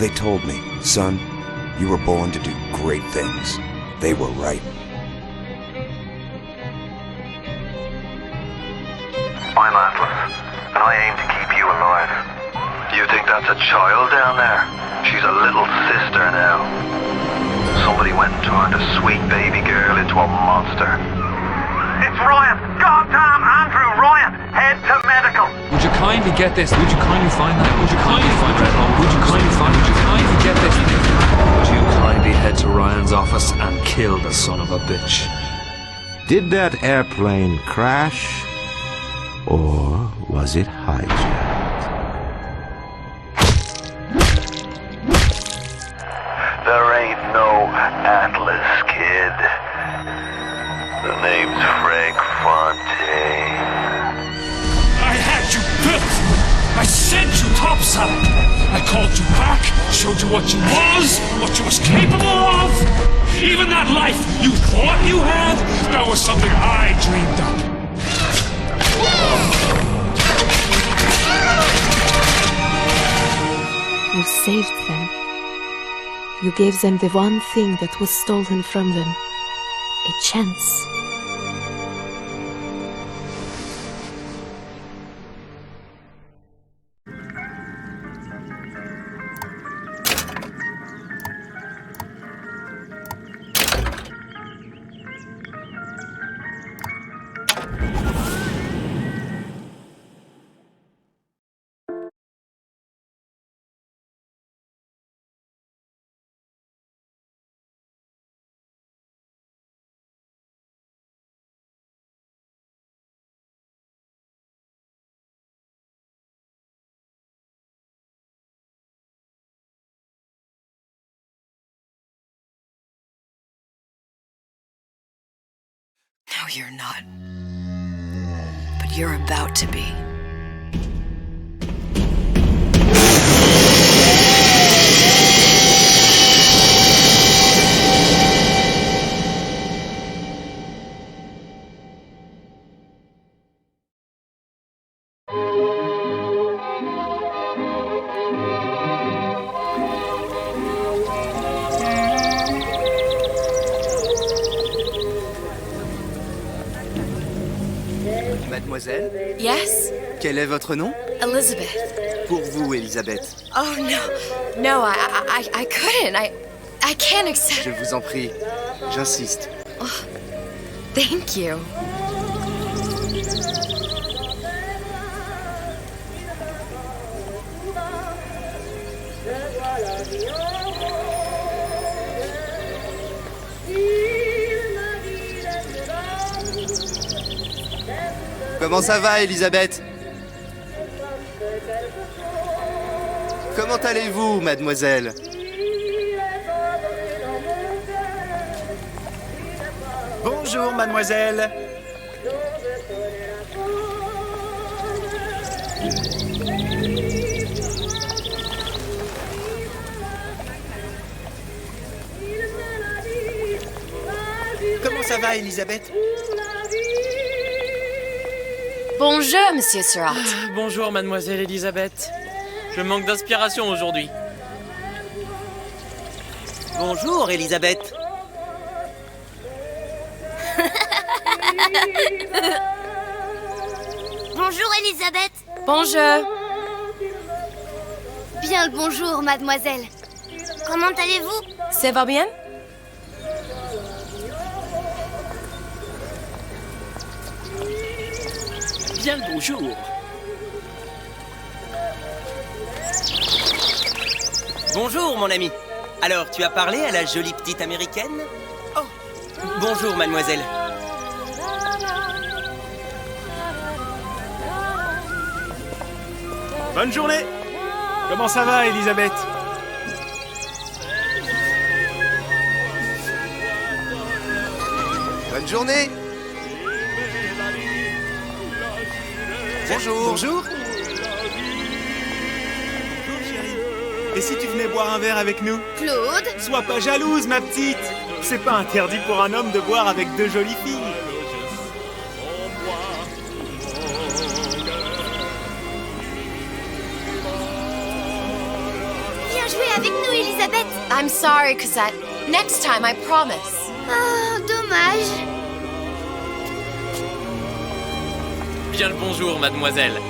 They told me, son, you were born to do great things. They were right. I'm Atlas, and I aim to keep you alive. You think that's a child down there? She's a little sister now. Somebody went and turned a sweet baby girl into a monster. It's Ryan! Goddamn Andrew Ryan! Head to medical! Would you kindly get this? Would you kindly find that? Would you kindly find Red Home? Would you kindly find? Would you kindly get this? Would you kindly head to Ryan's office and kill the son of a bitch? Did that airplane crash? Or was it hijacked? There ain't no Atlas, kid. The name's Frank Fontaine. I had you built! I sent you topside! I called you back, showed you what you was capable of! Even that life you thought you had, that was something I dreamed up. You saved them. You gave them the one thing that was stolen from them. A chance. No, you're not. But you're about to be. Mademoiselle? Yes? Quel est votre nom? Elizabeth. Pour vous, Elisabeth. Oh, no. No, I couldn't. I can't accept... Je vous en prie. J'insiste. Oh, thank you. Comment ça va, Elisabeth? Comment allez-vous, mademoiselle? Bonjour, mademoiselle. Comment ça va, Elisabeth? Bonjour, monsieur Surratt. Bonjour, mademoiselle Elisabeth. Je manque d'inspiration aujourd'hui. Bonjour, Elisabeth. Bonjour, Elisabeth. Bonjour. Bien le bonjour, mademoiselle. Comment allez-vous? Ça va bien? Bien le bonjour. Bonjour, mon ami. Alors, tu as parlé à la jolie petite américaine? Oh, bonjour, mademoiselle. Bonne journée. Comment ça va, Elisabeth? Bonne journée. Bonjour. Bonjour. Et si tu venais boire un verre avec nous? Claude? Sois pas jalouse, ma petite. C'est pas interdit pour un homme de boire avec deux jolies filles. Viens jouer jouer avec nous, Elisabeth. I'm sorry, Cosette. Next time, I promise. Oh, dommage. Bien le bonjour, mademoiselle.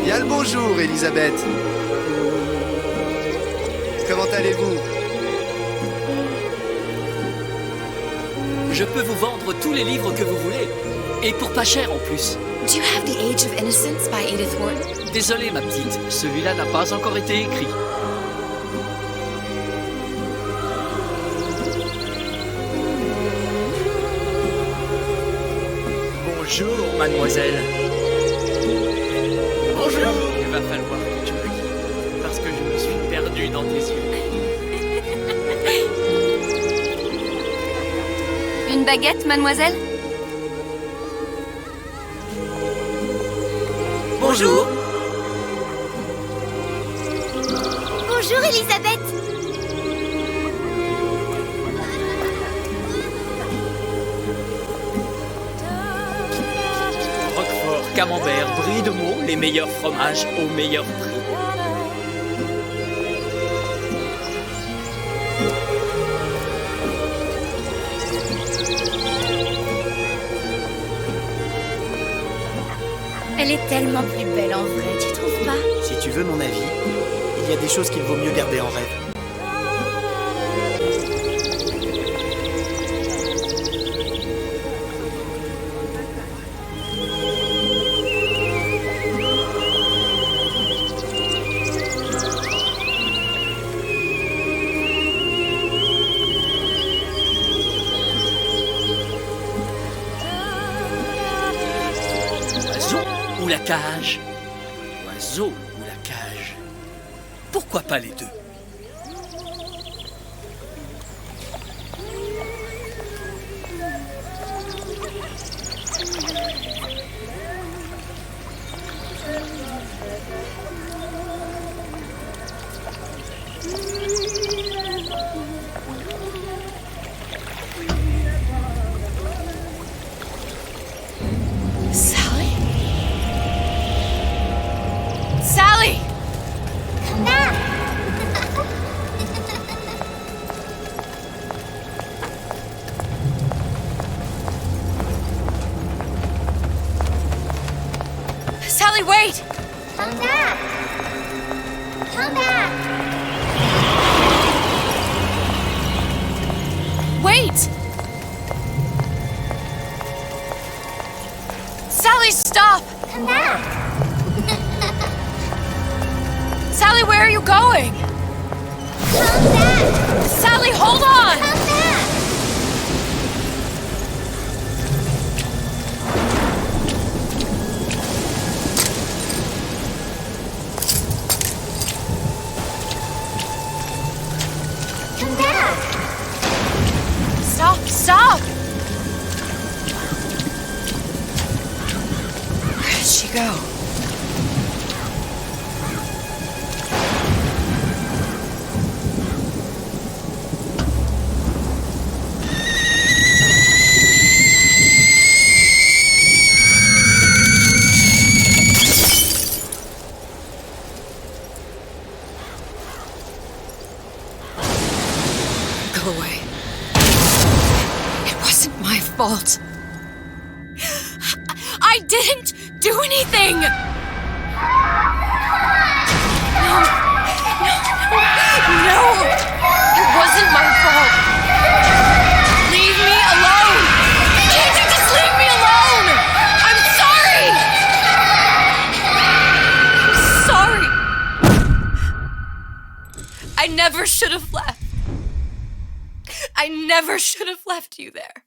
Bien le bonjour, Elisabeth. Comment allez-vous? Je peux vous vendre tous les livres que vous voulez. Et pour pas cher en plus. Do you have The Age of Innocence by Edith Wharton? Désolé, ma petite. Celui-là n'a pas encore été écrit. Bonjour, mademoiselle. Bonjour. Il va falloir que tu me guides, parce que je me suis perdu dans tes yeux. Une baguette, mademoiselle? Bonjour. Bonjour, Elisabeth. Roquefort, camembert, brie de Meaux, les meilleurs fromages au meilleur prix. Elle est tellement plus belle en vrai, tu trouves pas? Si tu veux mon avis, il y a des choses qu'il vaut mieux garder en rêve. Ou la cage. Oiseau ou la cage. Pourquoi pas les deux? Sally? Sally! Come back. Sally, wait! Come back. Come back. Wait! Sally, stop! Come back. Sally, where are you going? Come back. Sally, hold on! Come back. Come back. Stop, stop! Where did she go? Go away. It wasn't my fault. I didn't do anything! No! It wasn't my fault! Leave me alone! Can't you just leave me alone? I'm sorry! I'm sorry! I never should have left. I never should have left you there.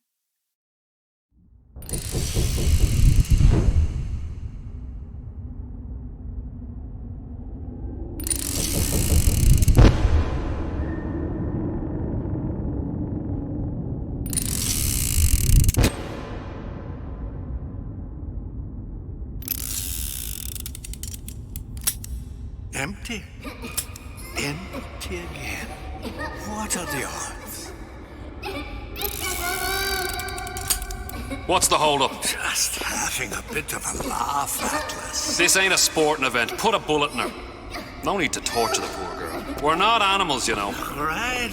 Empty? Empty again. What are the odds? What's the hold-up? Just having a bit of a laugh, Atlas. This ain't a sporting event. Put a bullet in her. No need to torture the poor girl. We're not animals, you know. All right.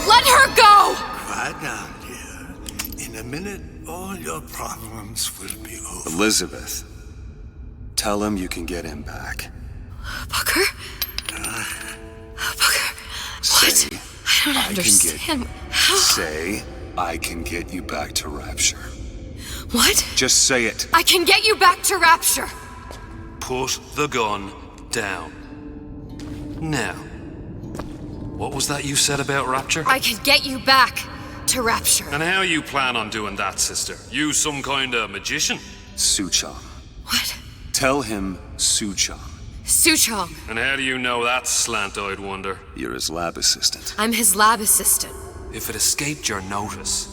Let her go! Quiet down, dear. In a minute, all your problems will be over. Elizabeth, tell him you can get him back. Booker? Booker, what? I don't understand. How? Say, I can get you back to Rapture. What? Just say it. I can get you back to Rapture. Put the gun down. Now, what was that you said about Rapture? I can get you back to Rapture. And how you plan on doing that, sister? You some kind of magician? Suchong. What? Tell him Suchong. Suchong. And how do you know that, slant-eyed wonder? You're his lab assistant. I'm his lab assistant. If it escaped your notice,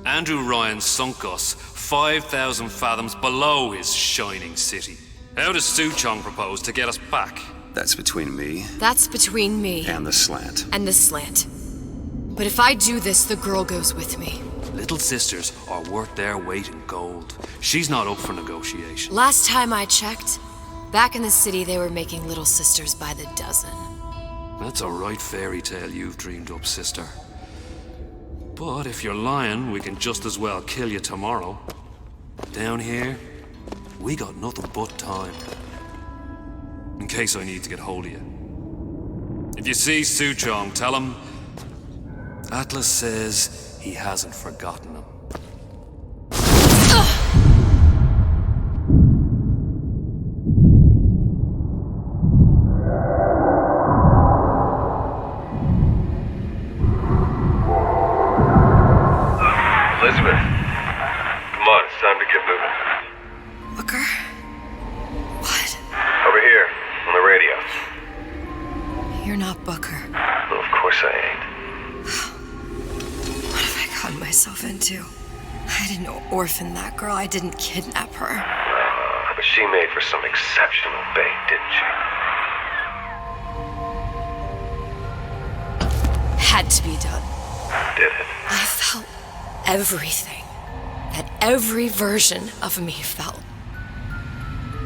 Andrew Ryan sunk us 5,000 fathoms below his shining city. How does Suchong propose to get us back? That's between me. That's between me. And the slant. And the slant. But if I do this, the girl goes with me. Little sisters are worth their weight in gold. She's not up for negotiation. Last time I checked, back in the city they were making little sisters by the dozen. That's a right fairy tale you've dreamed up, sister. But if you're lying, we can just as well kill you tomorrow. Down here, we got nothing but time. In case I need to get hold of you. If you see Suchong, tell him Atlas says he hasn't forgotten him. Elizabeth, come on, it's time to get moving. Booker? What? Over here, on the radio. You're not Booker. Well, of course I ain't. What have I gotten myself into? I didn't orphan that girl. I didn't kidnap her. But she made for some exceptional bait, didn't she? Had to be done. Did it? I felt everything that every version of me felt.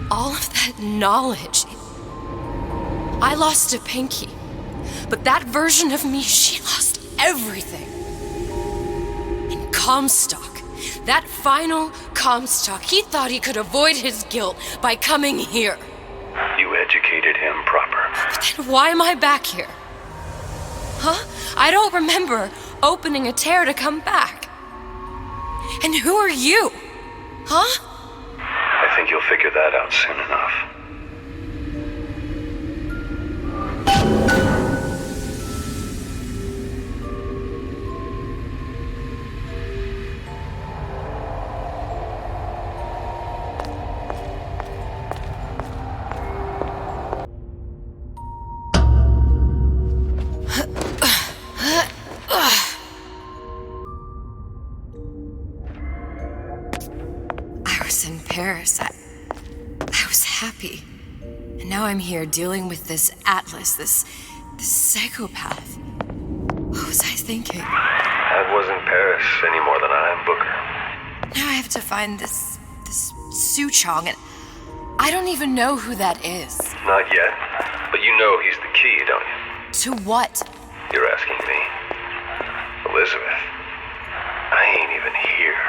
All of that knowledge. I lost a pinky, but that version of me, she lost everything. And Comstock, that final Comstock, he thought he could avoid his guilt by coming here. You educated him proper. But then why am I back here? Huh? I don't remember opening a tear to come back. And who are you? Huh? I think you'll figure that out soon enough. In Paris, I was happy. And now I'm here dealing with this Atlas, this psychopath. What was I thinking? That wasn't Paris any more than I am Booker. Now I have to find this Suchong, and I don't even know who that is. Not yet, but you know he's the key, don't you? To what? You're asking me. Elizabeth, I ain't even here.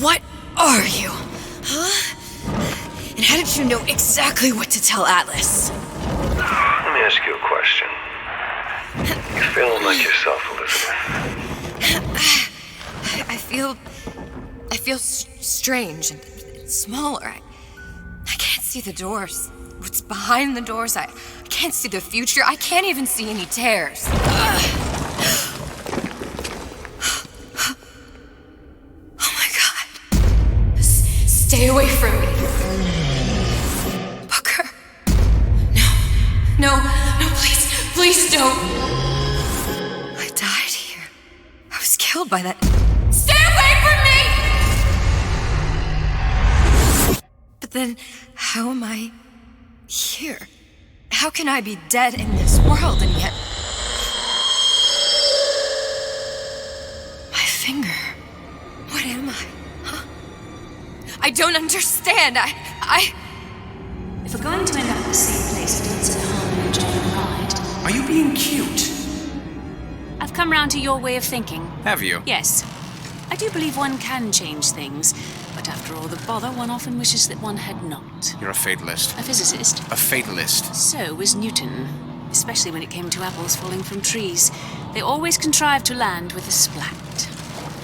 What are you? Huh? And how did you know exactly what to tell Atlas? Let me ask you a question. You feeling like yourself, Elizabeth? I feel strange and smaller. I can't see the doors. what's behind the doors. I can't see the future. I can't even see any tears. Oh my God. Stay away from me. Booker. No, please don't. I died here. I was killed by that. Stay away from me! But then, how am I here? How can I be dead in this world and yet... My finger. What am I? Huh? I don't understand. If we're going to end up in the same place, it doesn't harm and enjoy the ride. Are you being cute? I've come round to your way of thinking. Have you? Yes. I do believe one can change things, but after all the bother, one often wishes that one had not. You're a fatalist. A physicist. A fatalist. So was Newton, especially when it came to apples falling from trees. They always contrived to land with a splat.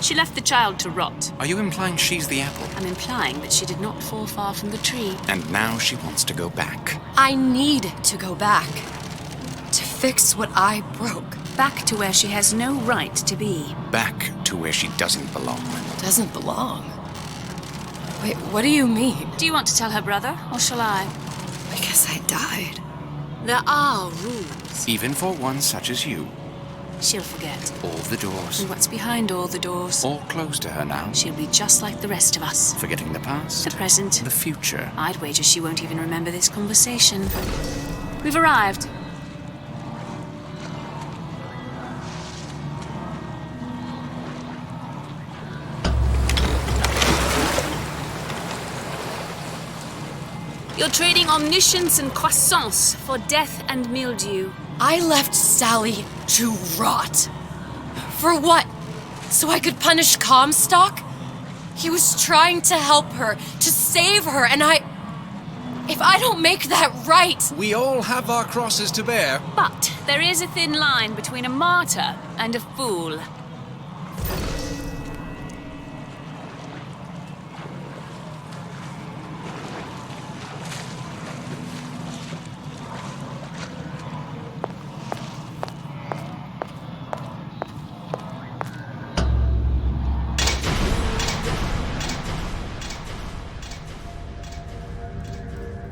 She left the child to rot. Are you implying she's the apple? I'm implying that she did not fall far from the tree. And now she wants to go back. I need to go back. To fix what I broke. Back to where she has no right to be. Back to where she doesn't belong. Doesn't belong? Wait, what do you mean? Do you want to tell her brother, or shall I? I guess I died. There are rules. Even for one such as you. She'll forget. All the doors. And what's behind all the doors? All closed to her now. She'll be just like the rest of us. Forgetting the past. The present. The future. I'd wager she won't even remember this conversation. We've arrived. You're trading omniscience and croissance for death and mildew. I left Sally to rot. For what? So I could punish Comstock? He was trying to help her, to save her, and if I don't make that right... We all have our crosses to bear. But there is a thin line between a martyr and a fool.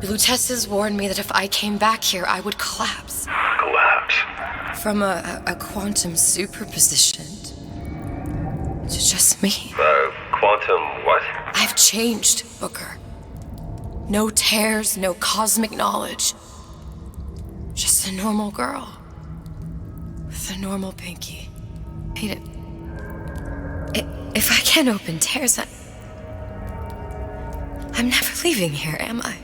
Lutesses warned me that if I came back here, I would collapse. Collapse? From a quantum superposition to just me. Quantum what? I've changed, Booker. No tears, no cosmic knowledge. Just a normal girl. With a normal pinky. Hate it. If I can't open tears, I'm never leaving here, am I?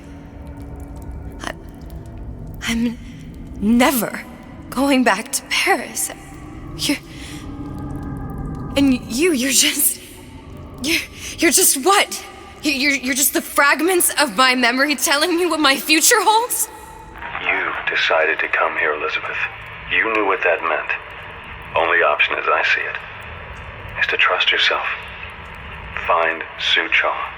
I'm never going back to Paris. You're just what? You're just the fragments of my memory telling me what my future holds? You decided to come here, Elizabeth. You knew what that meant. Only option, as I see it, is to trust yourself. Find Suchong.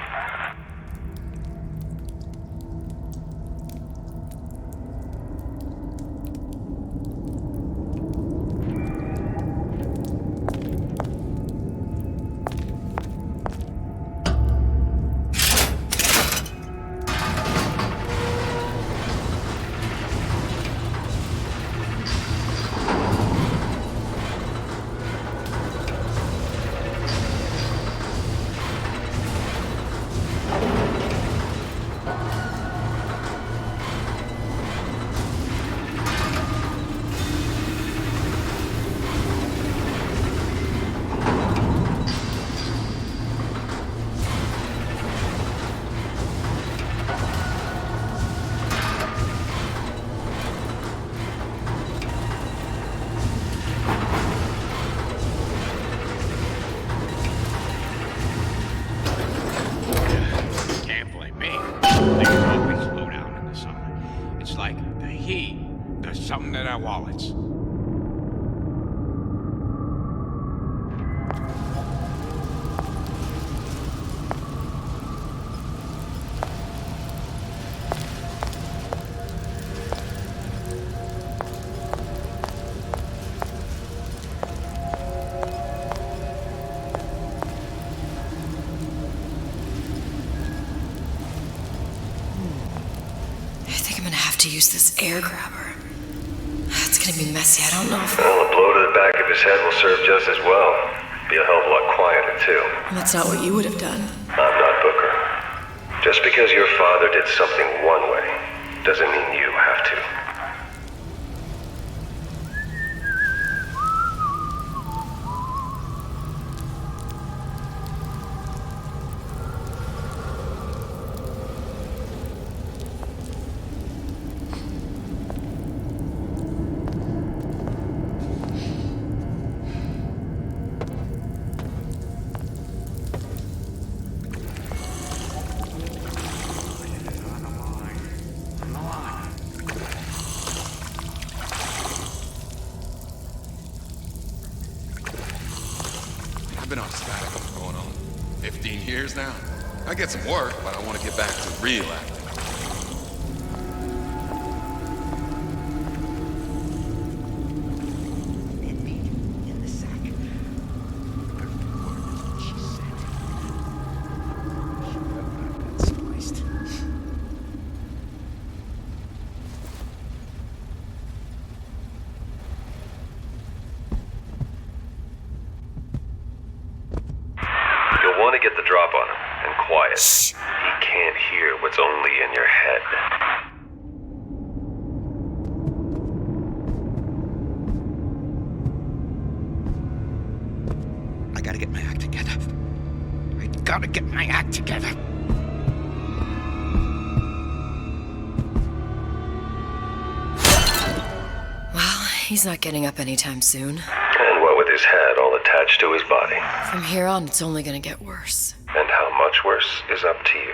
Something in our wallets. have to use this air grabber. It's gonna be messy. I don't know if... Well, a blow to the back of his head will serve just as well. Be a hell of a lot quieter, too. That's not what you would have done. I'm not Booker. Just because your father did something one way, doesn't mean you have to. I've been on sabbatical for going on 15 years now. I get some work, but I want to get back to real acting. You'll want to get the drop on him, and quiet. He can't hear what's only in your head. I gotta get my act together. I gotta get my act together. Well, he's not getting up anytime soon. And what with his head all attached to his body. From here on, it's only gonna get worse. And how much worse is up to you.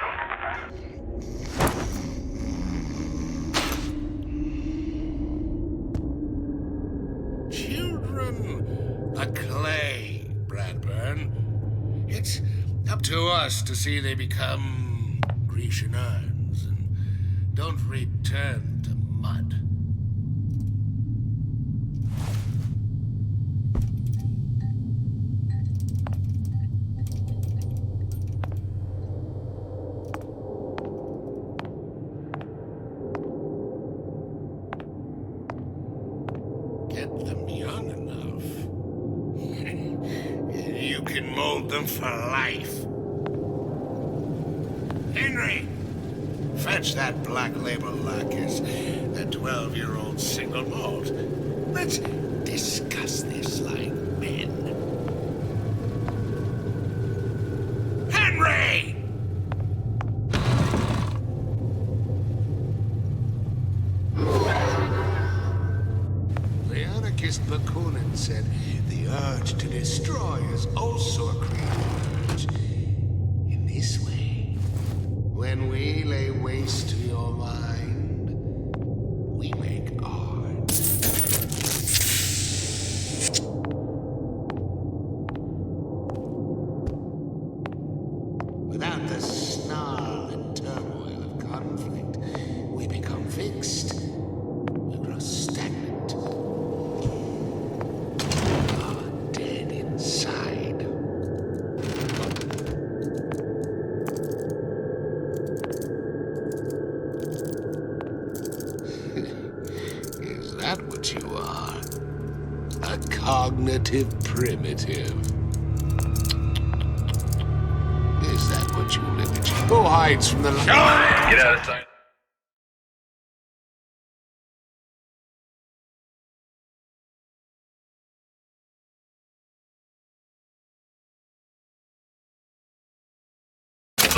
Children are clay, Bradburn. It's up to us to see they become Grecian urns and don't return to mud. Get them young enough. You can mold them for life. Henry, fetch that Black Label Lacus, that 12-year-old single malt. Let's discuss this like men. Henry! The anarchist Bakunin said the urge to destroy is also a creative urge. In this way, when we lay waste to your mind, we make art. Without the snarl and turmoil of conflict, we become fixed. We grow stagnant. Dead inside. Is that what you are? A cognitive primitive. Is that what you live at? Who hides from the light? Get out of sight.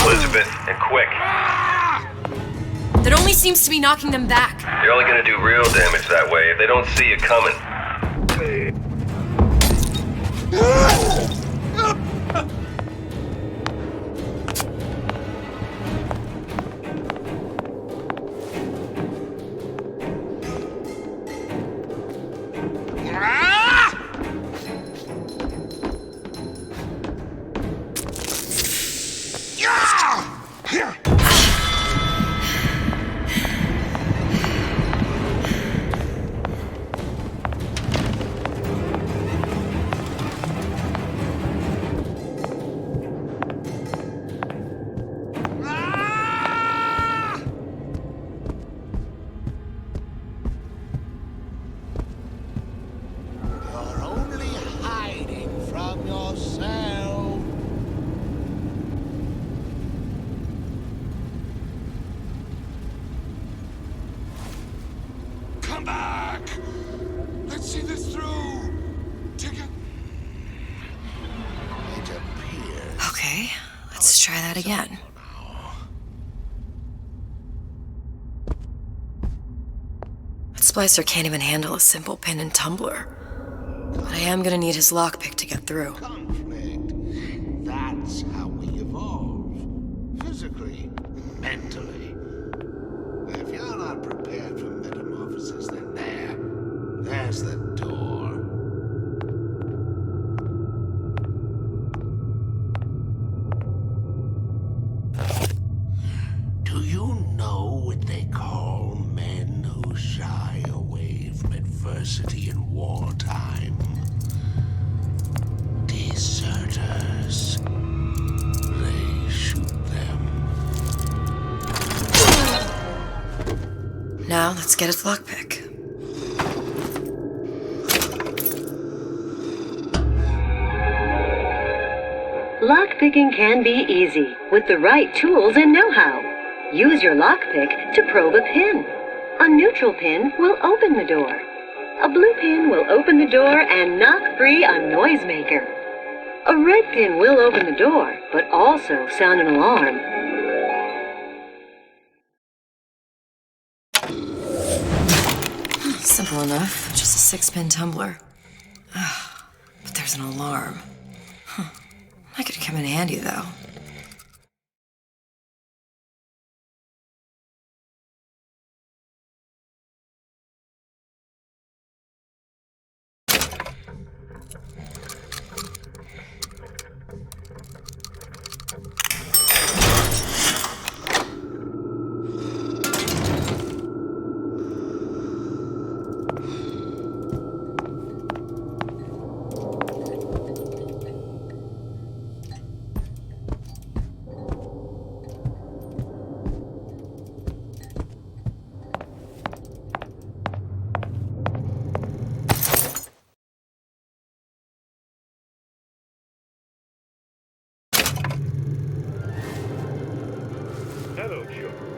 Elizabeth, and quick. That only seems to be knocking them back. You're only gonna do real damage that way if they don't see you coming. Okay, let's try that again. That splicer can't even handle a simple pin and tumbler. But I am gonna need his lockpick to get through. That's how we evolve. Physically, mentally. If you're not prepared for metamorphosis, then there's the door. Do you know what they call men who shy away from adversity in wartime? Deserters. They shoot them. Now, let's get his lockpick. Lockpicking can be easy with the right tools and know-how. Use your lockpick to probe a pin. A neutral pin will open the door. A blue pin will open the door and knock free a noisemaker. A red pin will open the door, but also sound an alarm. Simple enough, just a 6-pin tumbler. But there's an alarm. That could come in handy, though. Hello, children.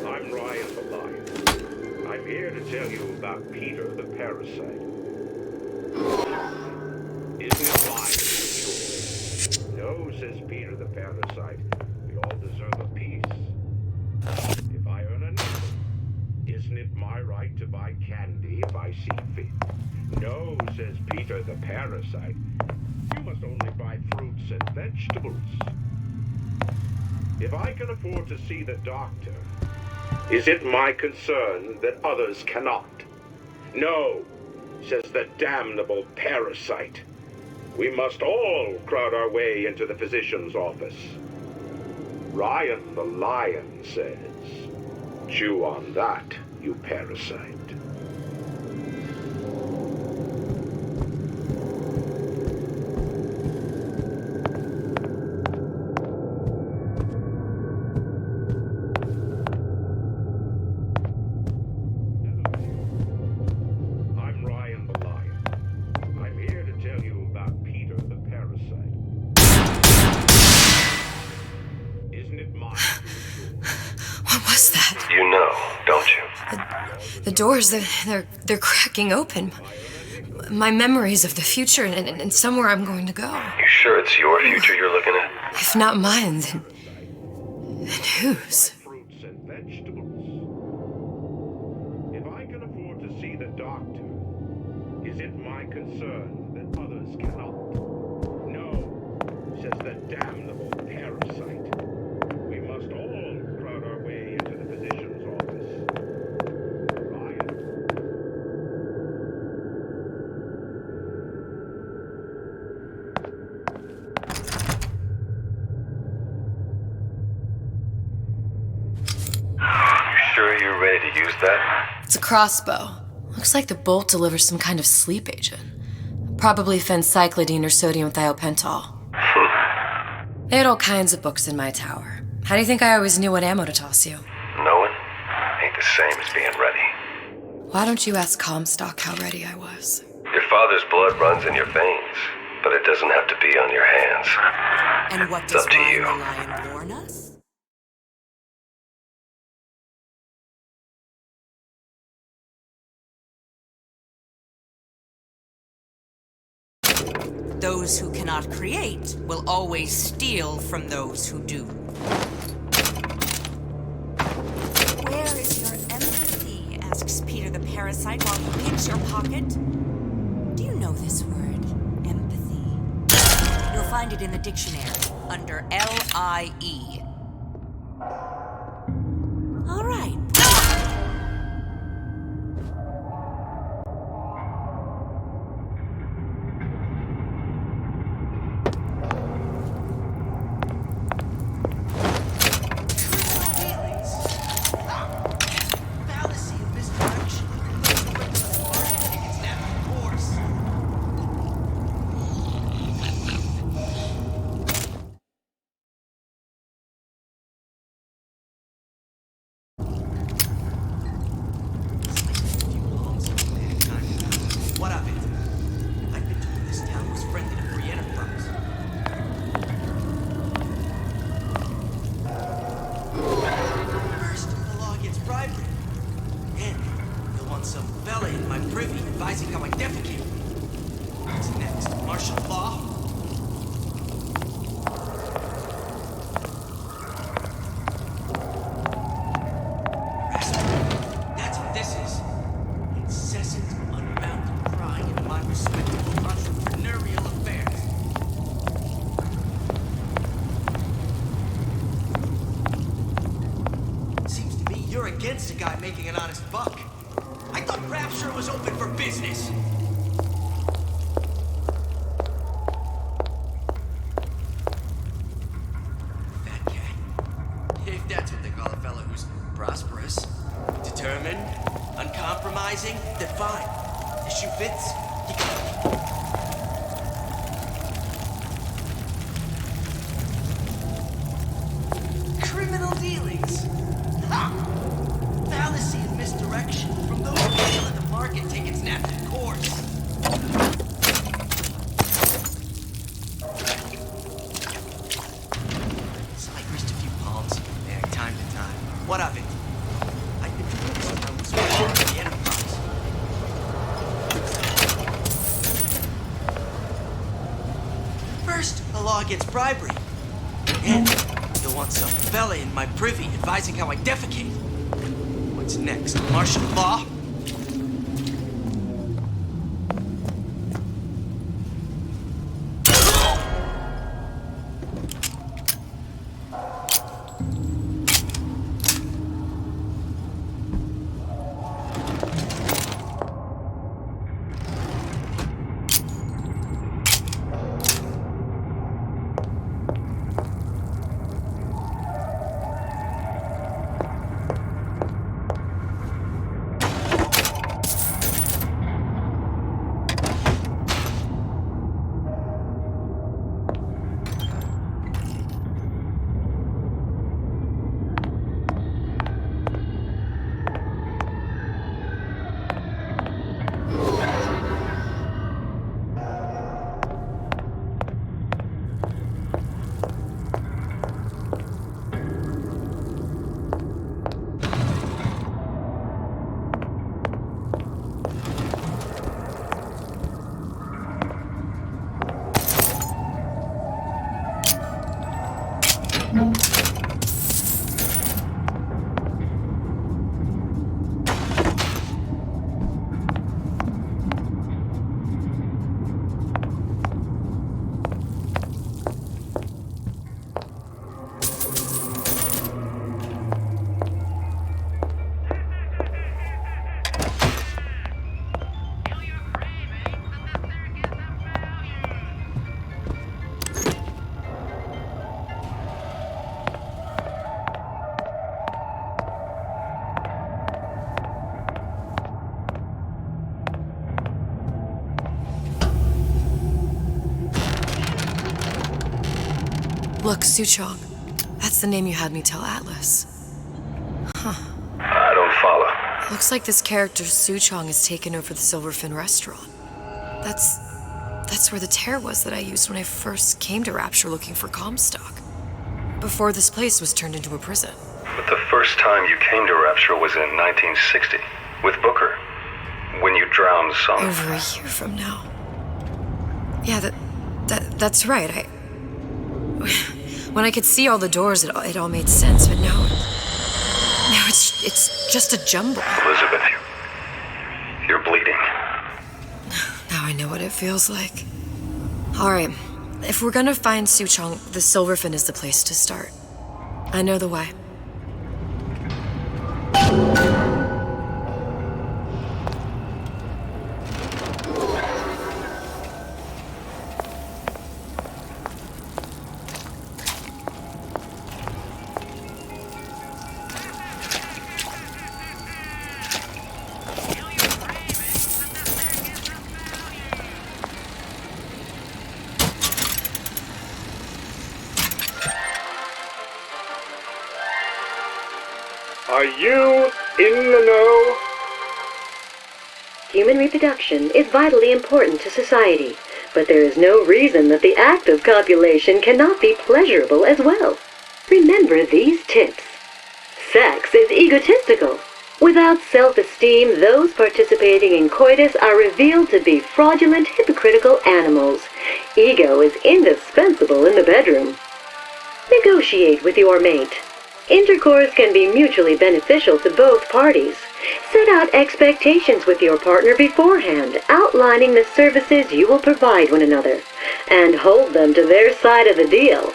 I'm Ryan the Lion. I'm here to tell you about Peter the Parasite. Isn't it mine to be sure? No, says Peter the Parasite. We all deserve a piece. If I earn enough, isn't it my right to buy candy if I see fit? No, says Peter the Parasite. You must only buy fruits and vegetables. If I can afford to see the doctor, is it my concern that others cannot? No, says the damnable parasite. We must all crowd our way into the physician's office. Ryan the Lion says, chew on that, you parasite. The doors, they're cracking open. My memories of the future and somewhere I'm going to go. You sure it's your future you're looking at? If not mine, then whose? Fruits and vegetables. If I can afford to see the doctor, is it my concern that others cannot? No, says the damnable parasite. We must all crowd our way into the physician's office. You're ready to use that? It's a crossbow. Looks like the bolt delivers some kind of sleep agent. Probably phencyclidine or sodium thiopental. They had all kinds of books in my tower. How do you think I always knew what ammo to toss you? Knowing ain't the same as being ready. Why don't you ask Comstock how ready I was? Your father's blood runs in your veins, but it doesn't have to be on your hands. And what It's does up to Ryan you. the Lion warn us? Those who cannot create will always steal from those who do. Where is your empathy? Asks Peter the parasite while he picks your pocket. Do you know this word, empathy? You'll find it in the dictionary under L-I-E. All right. Against a guy making an honest buck. I thought Rapture was open for business. Fat cat. If that's what they call a fellow who's prosperous, determined, uncompromising, then fine. The shoe fits. Criminal dealings. Ha! Fallacy and misdirection from those who fail in the market take its natural course. So I greased a few palms there time to time. What of it? I've been doing this when I was working for the Enterprise. First, the law against bribery. And you'll want some fella in my privy advising how I defecate. What's next? Martial law? Look, Suchong. That's the name you had me tell Atlas. Huh. I don't follow. Looks like this character Suchong has taken over the Silverfin restaurant. That's where the tear was that I used when I first came to Rapture looking for Comstock. Before this place was turned into a prison. But the first time you came to Rapture was in 1960, with Booker. When you drowned some... Over a year from now. Yeah, That's right. When I could see all the doors, it all made sense, but no, it's just a jumble. Elizabeth, you're bleeding. Now I know what it feels like. All right, if we're gonna find Suchong, the Silverfin is the place to start. I know the way. Are you in the know? Human reproduction is vitally important to society, but there is no reason that the act of copulation cannot be pleasurable as well. Remember these tips. Sex is egotistical. Without self-esteem, those participating in coitus are revealed to be fraudulent, hypocritical animals. Ego is indispensable in the bedroom. Negotiate with your mate. Intercourse can be mutually beneficial to both parties. Set out expectations with your partner beforehand, outlining the services you will provide one another, and hold them to their side of the deal.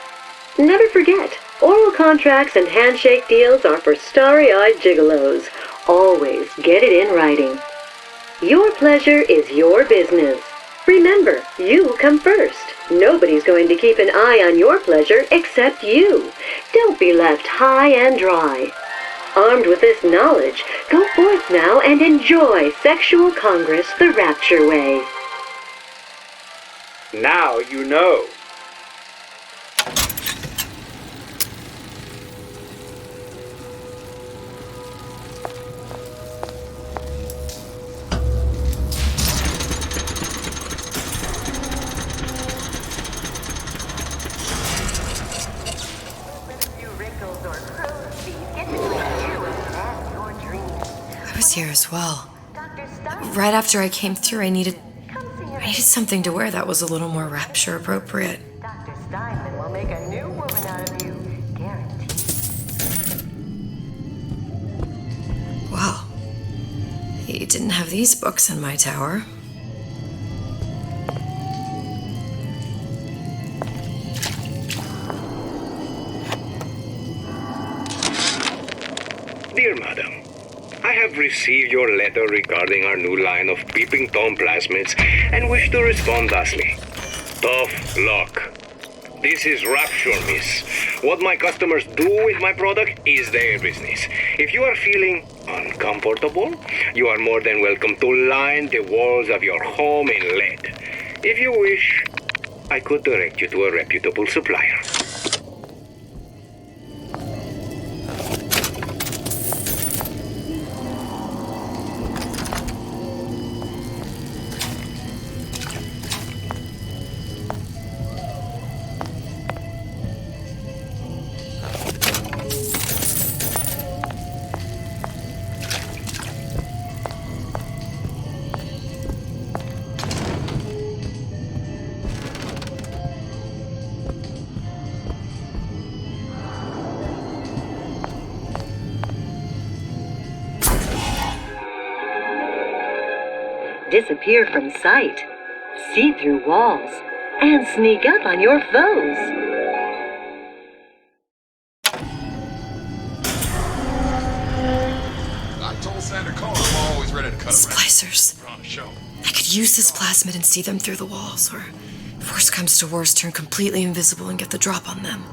Never forget, oral contracts and handshake deals are for starry-eyed gigolos. Always get it in writing. Your pleasure is your business. Remember, you come first. Nobody's going to keep an eye on your pleasure except you. Don't be left high and dry. Armed with this knowledge, go forth now and enjoy Sexual Congress the Rapture way. Now you know. Here as well. Right after I came through, I needed something to wear that was a little more rapture appropriate. Dr. Steinman will make a new woman out of you, guaranteed. Wow. He didn't have these books in my tower. Dear Madam, I have received your letter regarding our new line of peeping Tom plasmids and wish to respond thusly. Tough luck. This is Rapture, miss. What my customers do with my product is their business. If you are feeling uncomfortable, you are more than welcome to line the walls of your home in lead. If you wish, I could direct you to a reputable supplier. Disappear from sight, see through walls, and sneak up on your foes. I told Sandra Cohen I'm always ready to cut Splicers. We're on a show. I could use this plasmid and see them through the walls, or if worst comes to worst, turn completely invisible and get the drop on them.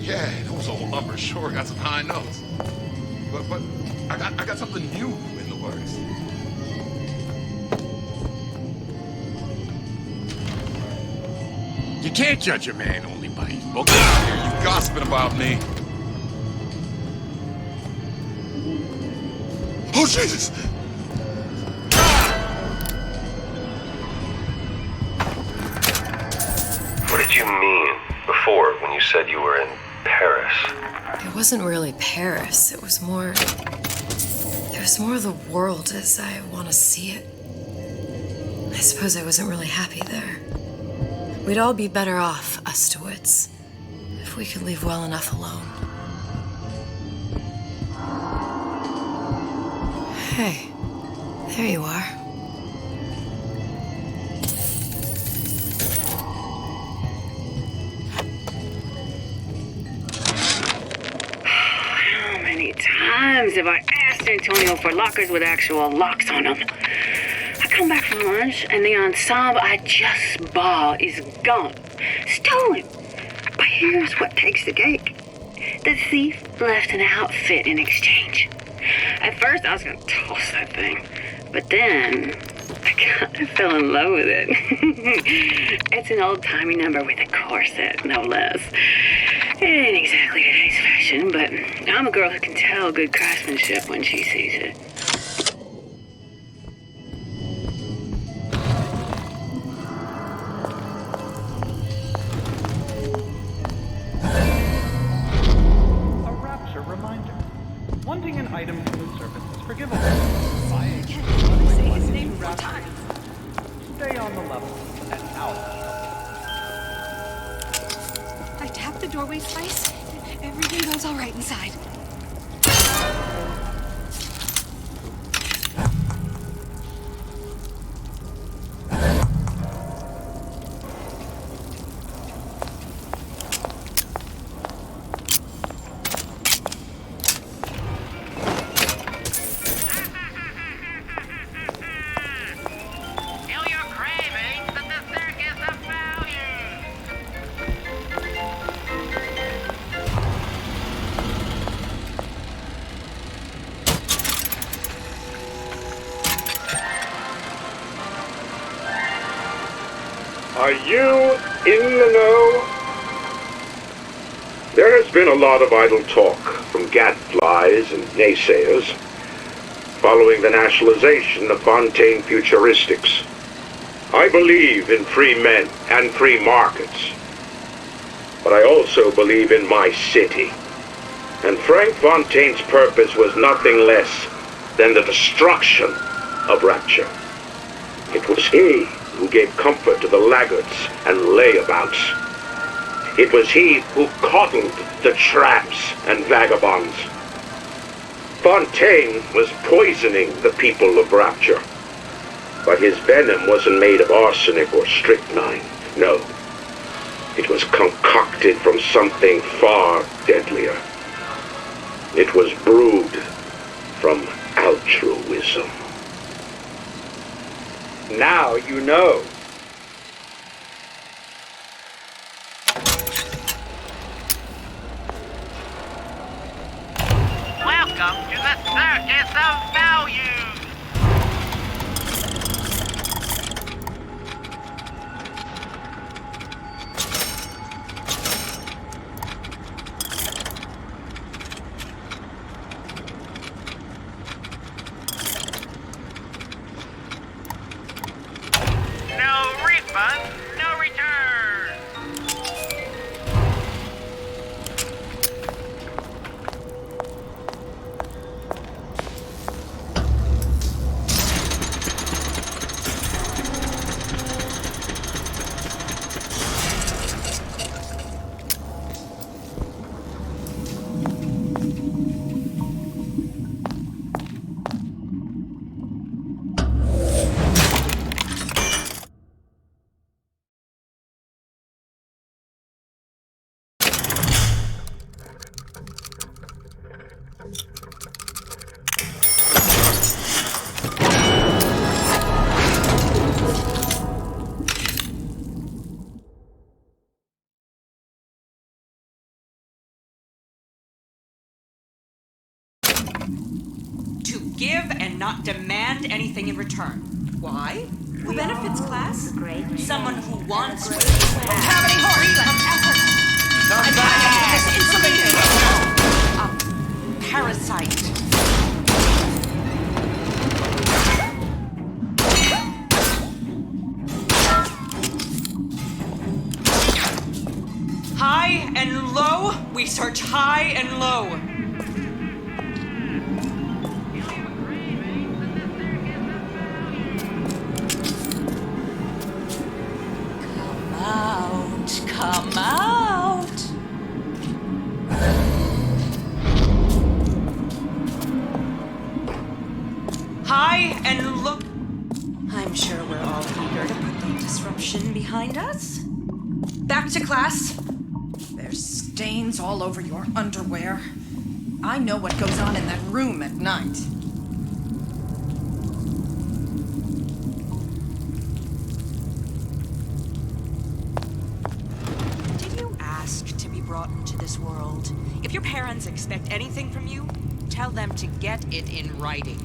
Yeah, those old uppers sure got some high notes. But I got something new in the works. You can't judge a man only by his book. Here you gossiping about me. Oh, Jesus! before when you said you were in Paris. It wasn't really Paris. It was more of the world as I want to see it. I suppose I wasn't really happy there. We'd all be better off, us DeWitts, if we could leave well enough alone. Hey, there you are. How many times have I asked Antonio for lockers with actual locks on them? I come back from lunch and the ensemble I just bought is gone. Stolen. But here's what takes the cake. The thief left an outfit in exchange. At first I was going to toss that thing, but then I kind of fell in love with it. It's an old-timey number with a corset, no less. It ain't exactly today's fashion, but I'm a girl who can tell good craftsmanship when she sees it. A rapture reminder. Wanting an item from the service is forgivable. Buying Say his name 4 times. Stay on the level and out. I tapped the doorway twice. Everything goes all right inside. Are you in the know? There has been a lot of idle talk from gadflies and naysayers following the nationalization of Fontaine Futuristics. I believe in free men and free markets, but I also believe in my city. And Frank Fontaine's purpose was nothing less than the destruction of Rapture. It was he who gave comfort to the laggards and layabouts. It was he who coddled the tramps and vagabonds. Fontaine was poisoning the people of Rapture, but his venom wasn't made of arsenic or strychnine. No, it was concocted from something far deadlier. It was brewed from altruism. Now you know. Welcome to the Circus of Value! No refund, no return! To give and not demand anything in return. Why? Who benefits class? Someone who wants to have any freedom of effort. I'm this insulated parasite. Hide and low, we search high and low. Come out! High and look. I'm sure we're all eager to put the disruption behind us. Back to class. There's stains all over your underwear. I know what goes on in that room at night. Brought into this world. If your parents expect anything from you, tell them to get it in writing.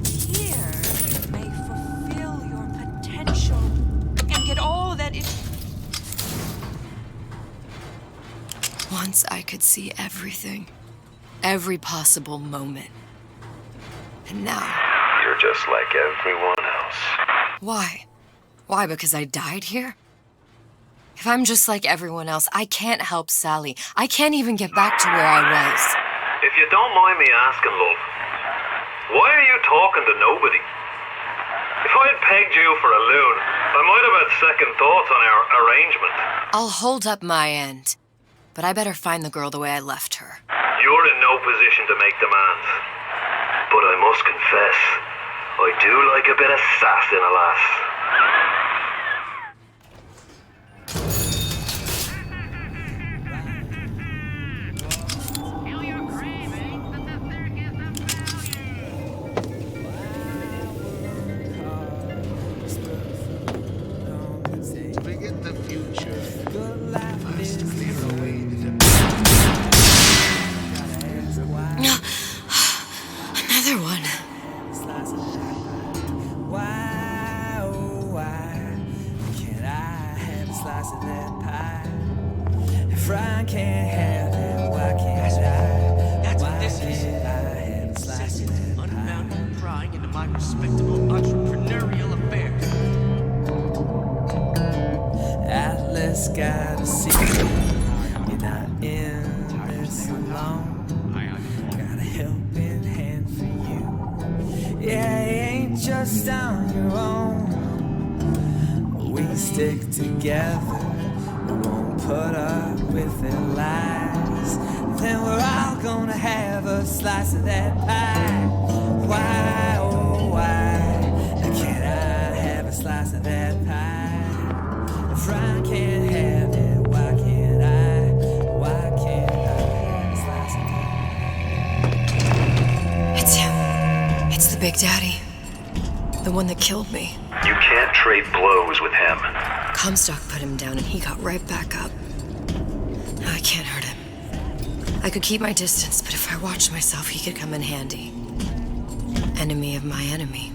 Here, you may fulfill your potential and get all that it... Once I could see everything. Every possible moment. And now... You're just like everyone else. Why? Why, because I died here? If I'm just like everyone else, I can't help Sally. I can't even get back to where I was. If you don't mind me asking, love, why are you talking to nobody? If I had pegged you for a loon, I might have had second thoughts on our arrangement. I'll hold up my end, but I better find the girl the way I left her. You're in no position to make demands. But I must confess, I do like a bit of sass in a lass. Forget the future. Must clear away the Another one. Why, oh, why can't I have a slice of that pie? If I can't have it, why can't I? That's Why what this is. can't I have a slice of Incessant, that unbounded prying into my respectable entrepreneurial affairs. Atlas got a secret. You're not in this alone. Got a helping hand for you. Yeah, you ain't just on your own. We stick together. We won't put up with their lies. Then we're all gonna have a slice of that pie. Why, oh why can't I have a slice of that pie? If I can't have it, why can't I? Why can't I have a slice of that? It's him. It's the Big Daddy. The one that killed me. You can't trade blows with him. Comstock put him down and he got right back up. Now I can't hurt him. I could keep my distance, but if I watched myself, he could come in handy. Enemy of my enemy.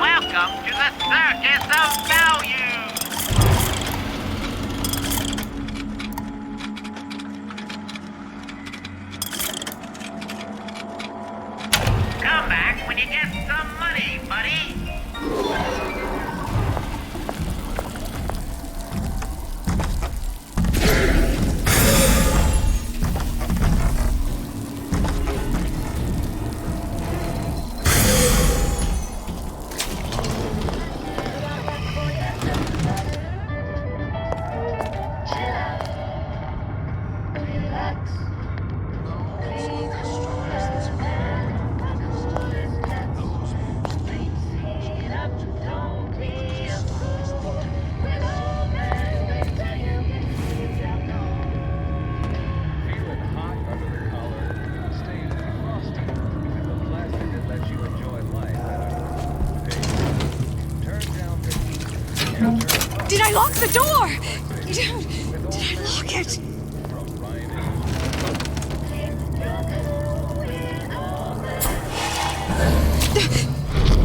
Welcome to the Circus of Value! Come back when you get some money, buddy! lock the door? Did I lock it?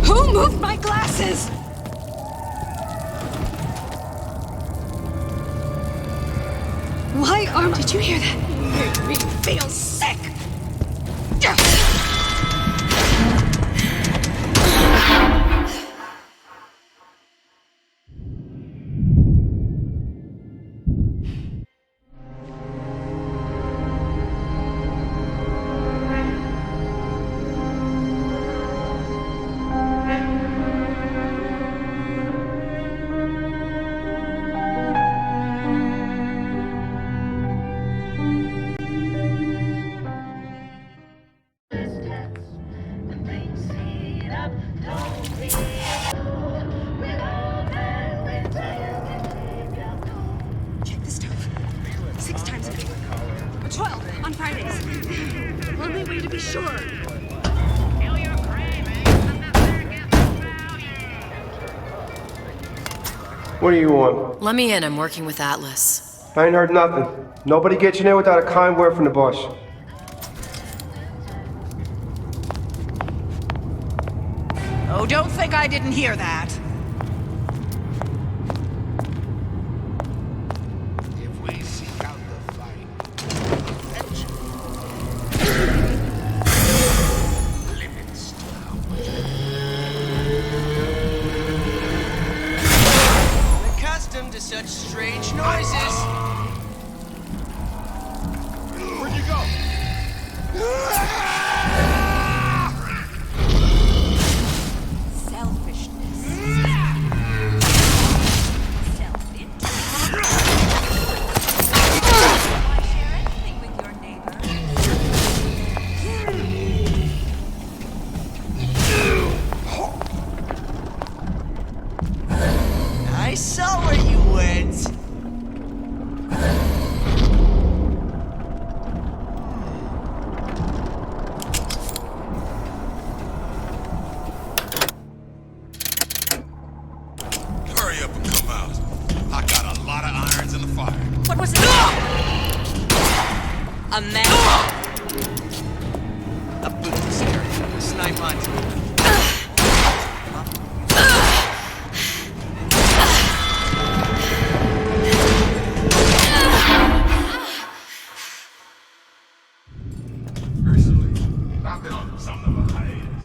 Who moved my glasses? Why are... Did you hear that? It made me feel sick. What do you want? Let me in. I'm working with Atlas. I ain't heard nothing. Nobody gets in there without a kind word from the boss. Oh, don't think I didn't hear that. If we seek out the fight, limits to how much. Accustomed to such strange noises. Where'd you go? I saw where you went. Hurry up and come out. I got a lot of irons in the fire. What was it? A man? A booster. A snipe hunt. I've been on something of a hiatus.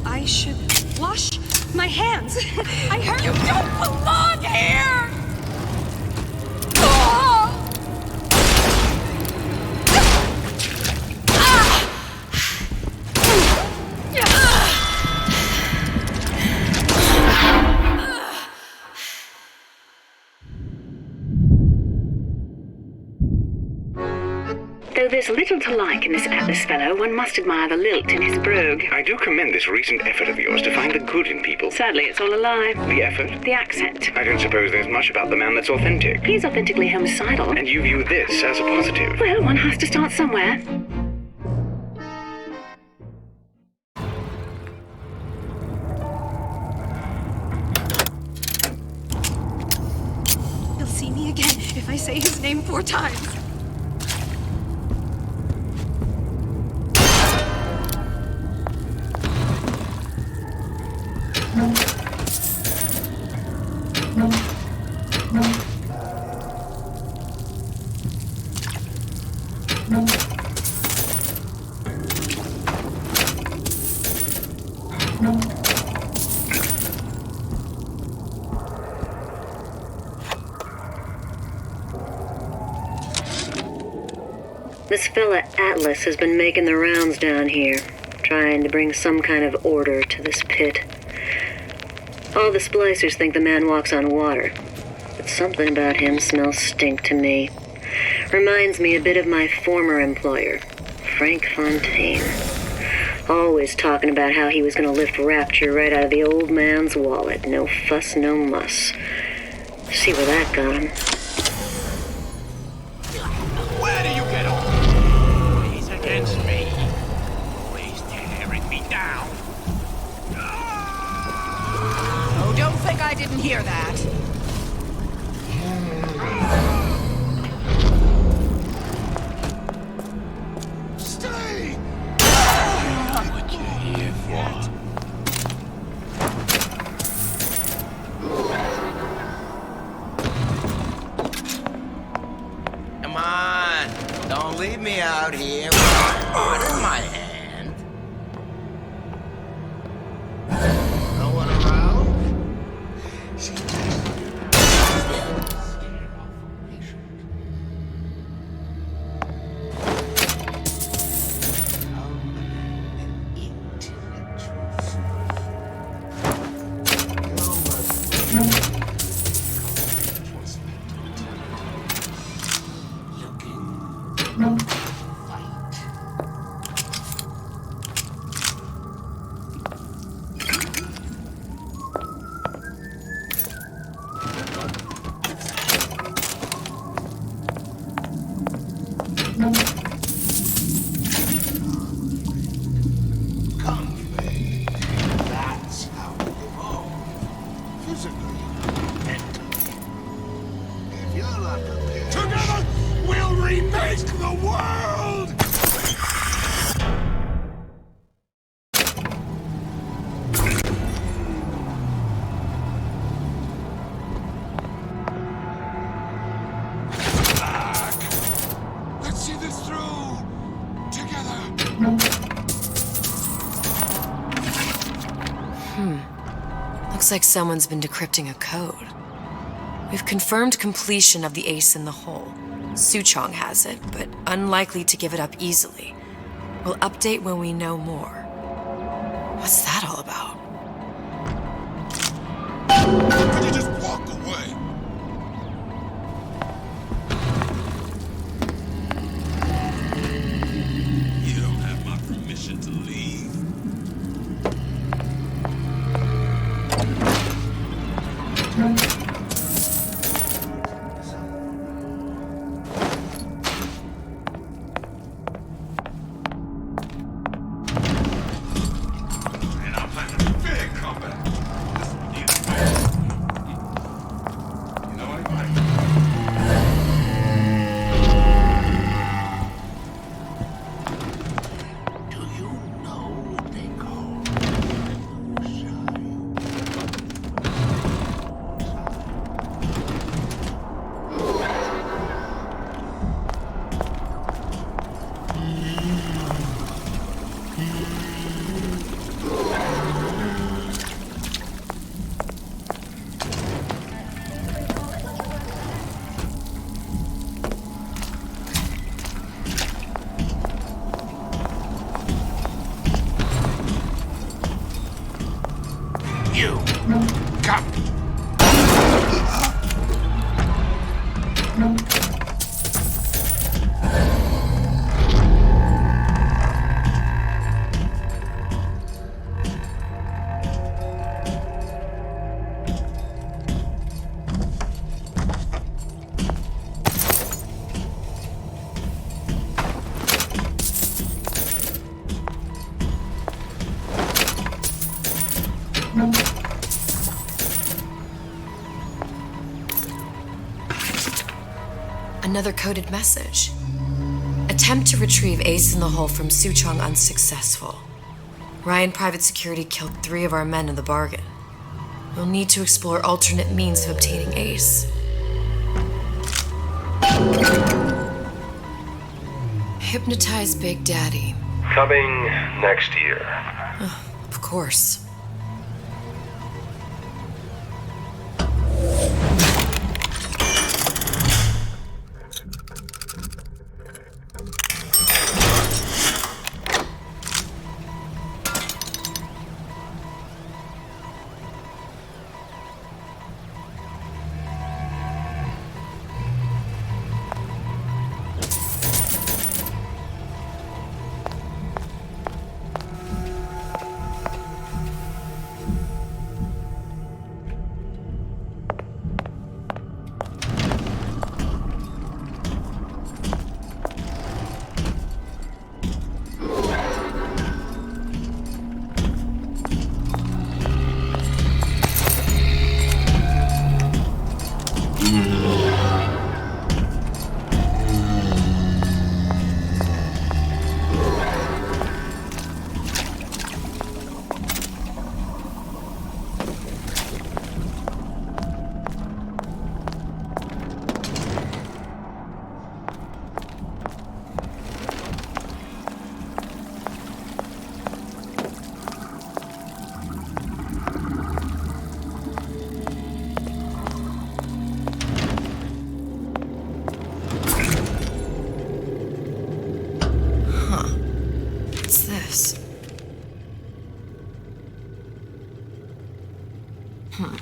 I should wash my hands. I heard you don't belong here. Though there's little to like in this Atlas fellow, one must admire the lilt in his brogue. I do commend this recent effort of yours to find the good in people. Sadly, it's all a lie. The effort? The accent. I don't suppose there's much about the man that's authentic. He's authentically homicidal. And you view this as a positive. Well, one has to start somewhere. He'll see me again if I say his name 4 times. This fella Atlas has been making the rounds down here, trying to bring some kind of order to this pit. All the splicers think the man walks on water, but something about him smells stink to me. Reminds me a bit of my former employer, Frank Fontaine. Always talking about how he was going to lift Rapture right out of the old man's wallet. No fuss, no muss. See where that got him. Where do you get off? He's against me. He's tearing me down. Oh, don't think I didn't hear that. Stay! What you here for? Come on, don't leave me out here with my heart in my hand. No one around? That's how we evolve. Physically, mentally. If you're not prepared... Together, we'll remake the world! Back. Let's see this through. Together. Looks like someone's been decrypting a code. We've confirmed completion of the ace in the hole. Suchong has it, but unlikely to give it up easily. We'll update when we know more. What's that all about? Could you just walk away? You don't have my permission to leave. And I'm planning a big comeback. You know what, Mike? Do you know what they call You come. Another coded message. Attempt to retrieve Ace in the Hole from Suchong unsuccessful. Ryan Private Security killed 3 of our men in the bargain. We'll need to explore alternate means of obtaining Ace. Hypnotize Big Daddy. Coming next year. Of course. Well,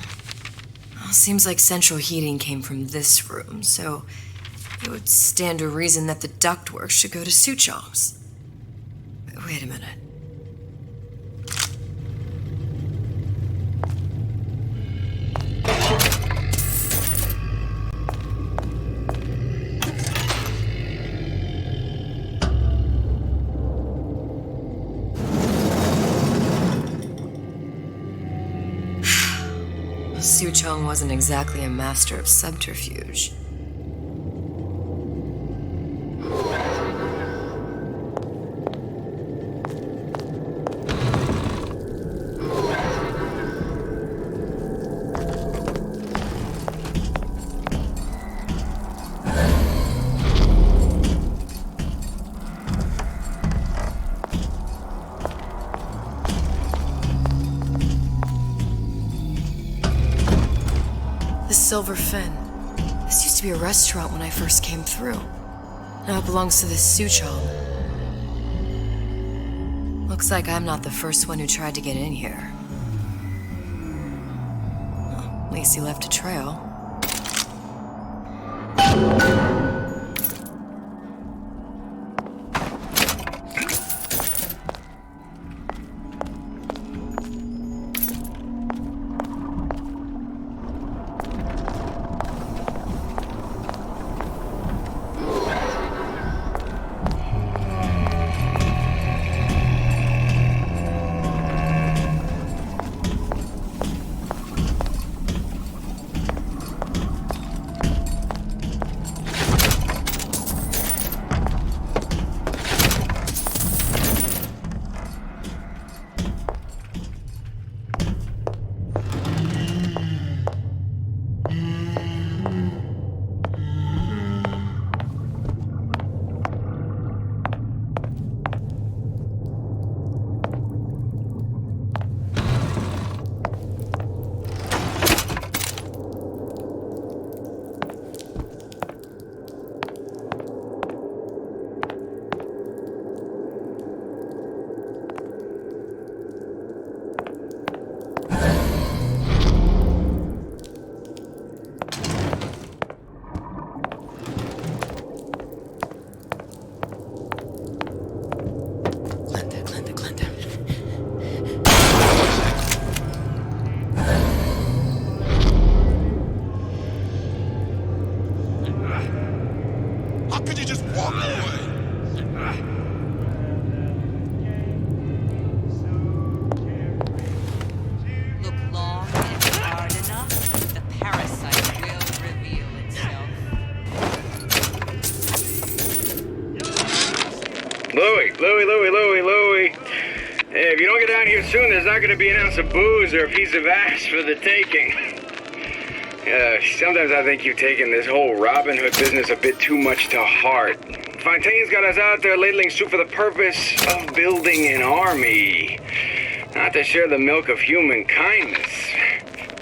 seems like central heating came from this room, so it would stand to reason that the ductwork should go to Suchong's. But wait a minute. Suchong wasn't exactly a master of subterfuge. The Silver Fin. This used to be a restaurant when I first came through. Now it belongs to this Suchong. Looks like I'm not the first one who tried to get in here. Well, at least he left a trail. Louie. Hey, if you don't get down here soon, there's not going to be an ounce of booze or a piece of ass for the taking. Sometimes I think you've taken this whole Robin Hood business a bit too much to heart. Fontaine's got us out there ladling soup for the purpose of building an army, not to share the milk of human kindness.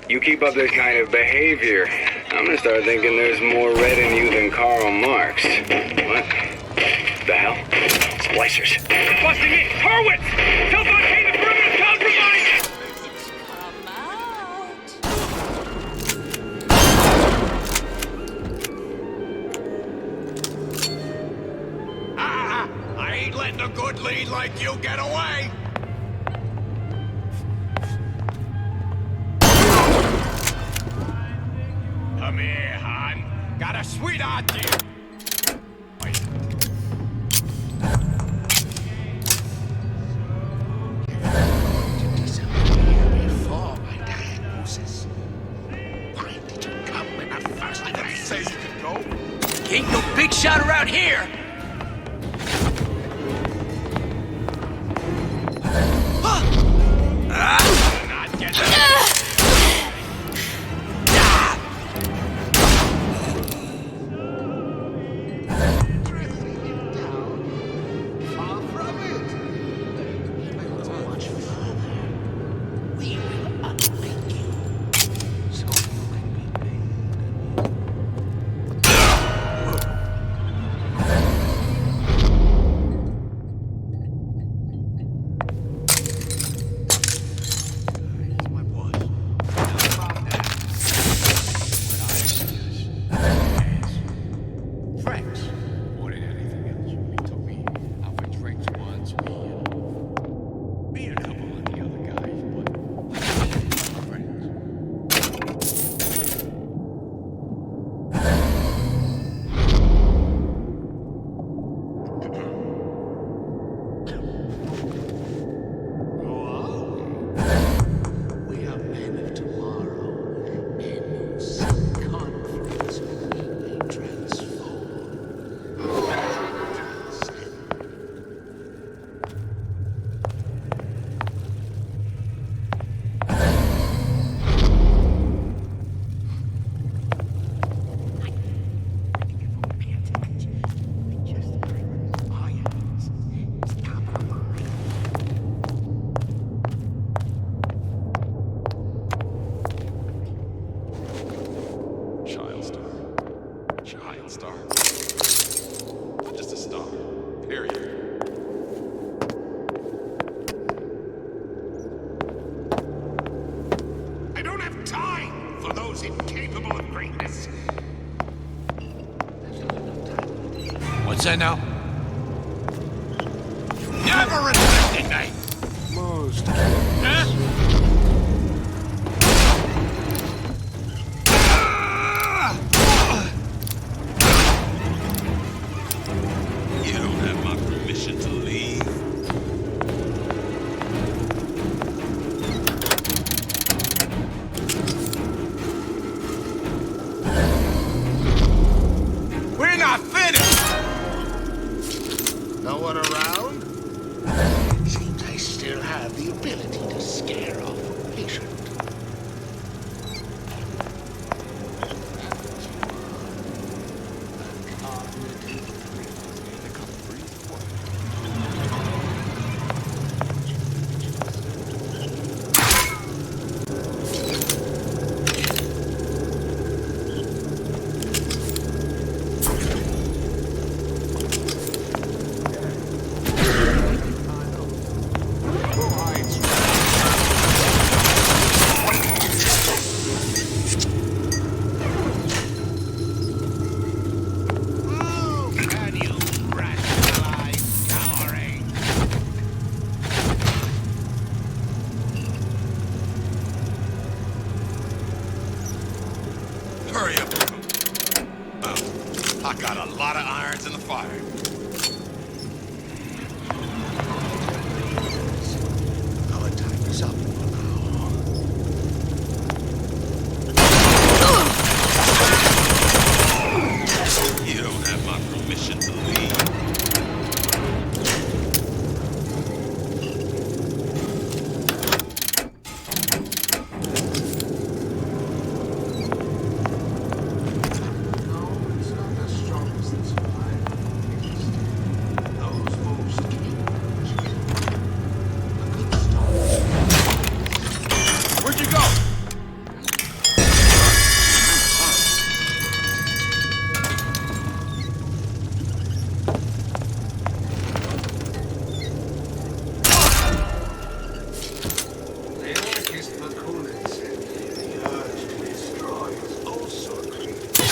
You keep up this kind of behavior, I'm gonna start thinking there's more red in you than Karl Marx. What the hell? Splicers. They're busting in! Hurwitz! Tell Fontaine the perimeter's compromised! I ain't letting a good lead like you get away! Come here, hon. Got a sweetheart here. Wait. Before my diagnosis. Why did you come when I first say you could go? Ain't no big shot around here! those incapable of greatness. What's that now? Never respected me! Most. Huh? You don't have my permission to leave. We're not finished! No one around? Seems I still have the ability to scare off a patient. Hurry up. I got a lot of irons in the fire. Our time is up for now. You don't have my permission to leave. Where'd you go? The anarchist McCoonan said the urge to destroy is also a creature.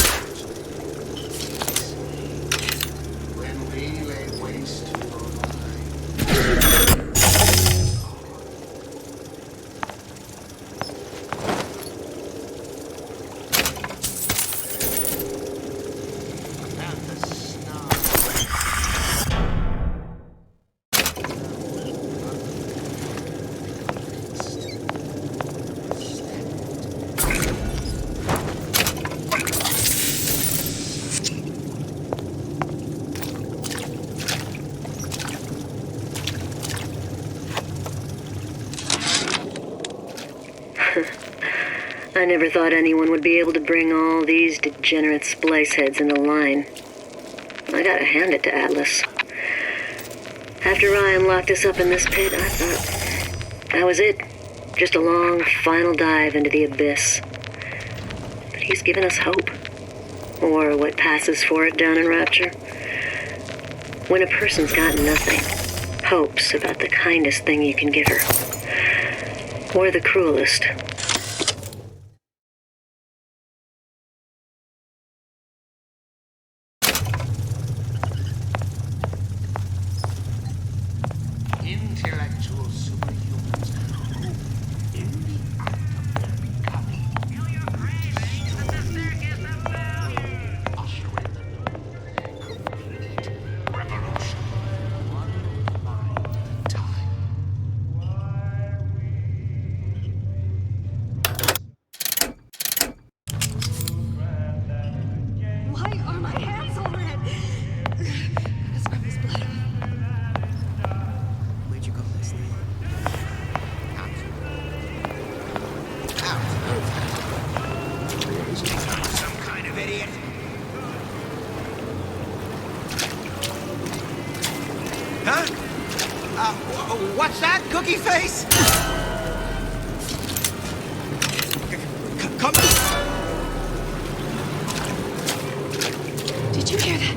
When we lay waste to your I never thought anyone would be able to bring all these degenerate splice heads into line. I gotta hand it to Atlas. After Ryan locked us up in this pit, I thought that was it. Just a long, final dive into the abyss. But he's given us hope. Or what passes for it down in Rapture. When a person's got nothing, hope's about the kindest thing you can give her. Or the cruelest. Intellectual superhumans who, in the act of their becoming, usher in the new, complete revolution. One mind at a time. Why are my hands all red? Gotta scrub this blood off. Where'd you go last night? Some kind of idiot. Huh? What's that, cookie face? Come on. Did you hear that?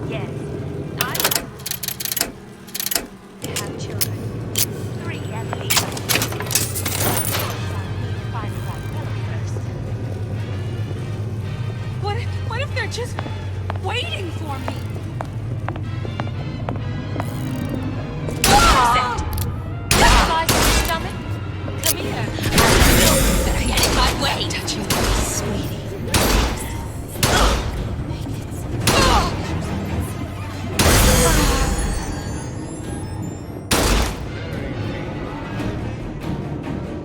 Yes. They have children. 3 at least. Find that fellow first. there just waiting for me. Butterflies in your stomach? Come here. Better get in my way. Touching me, sweetie.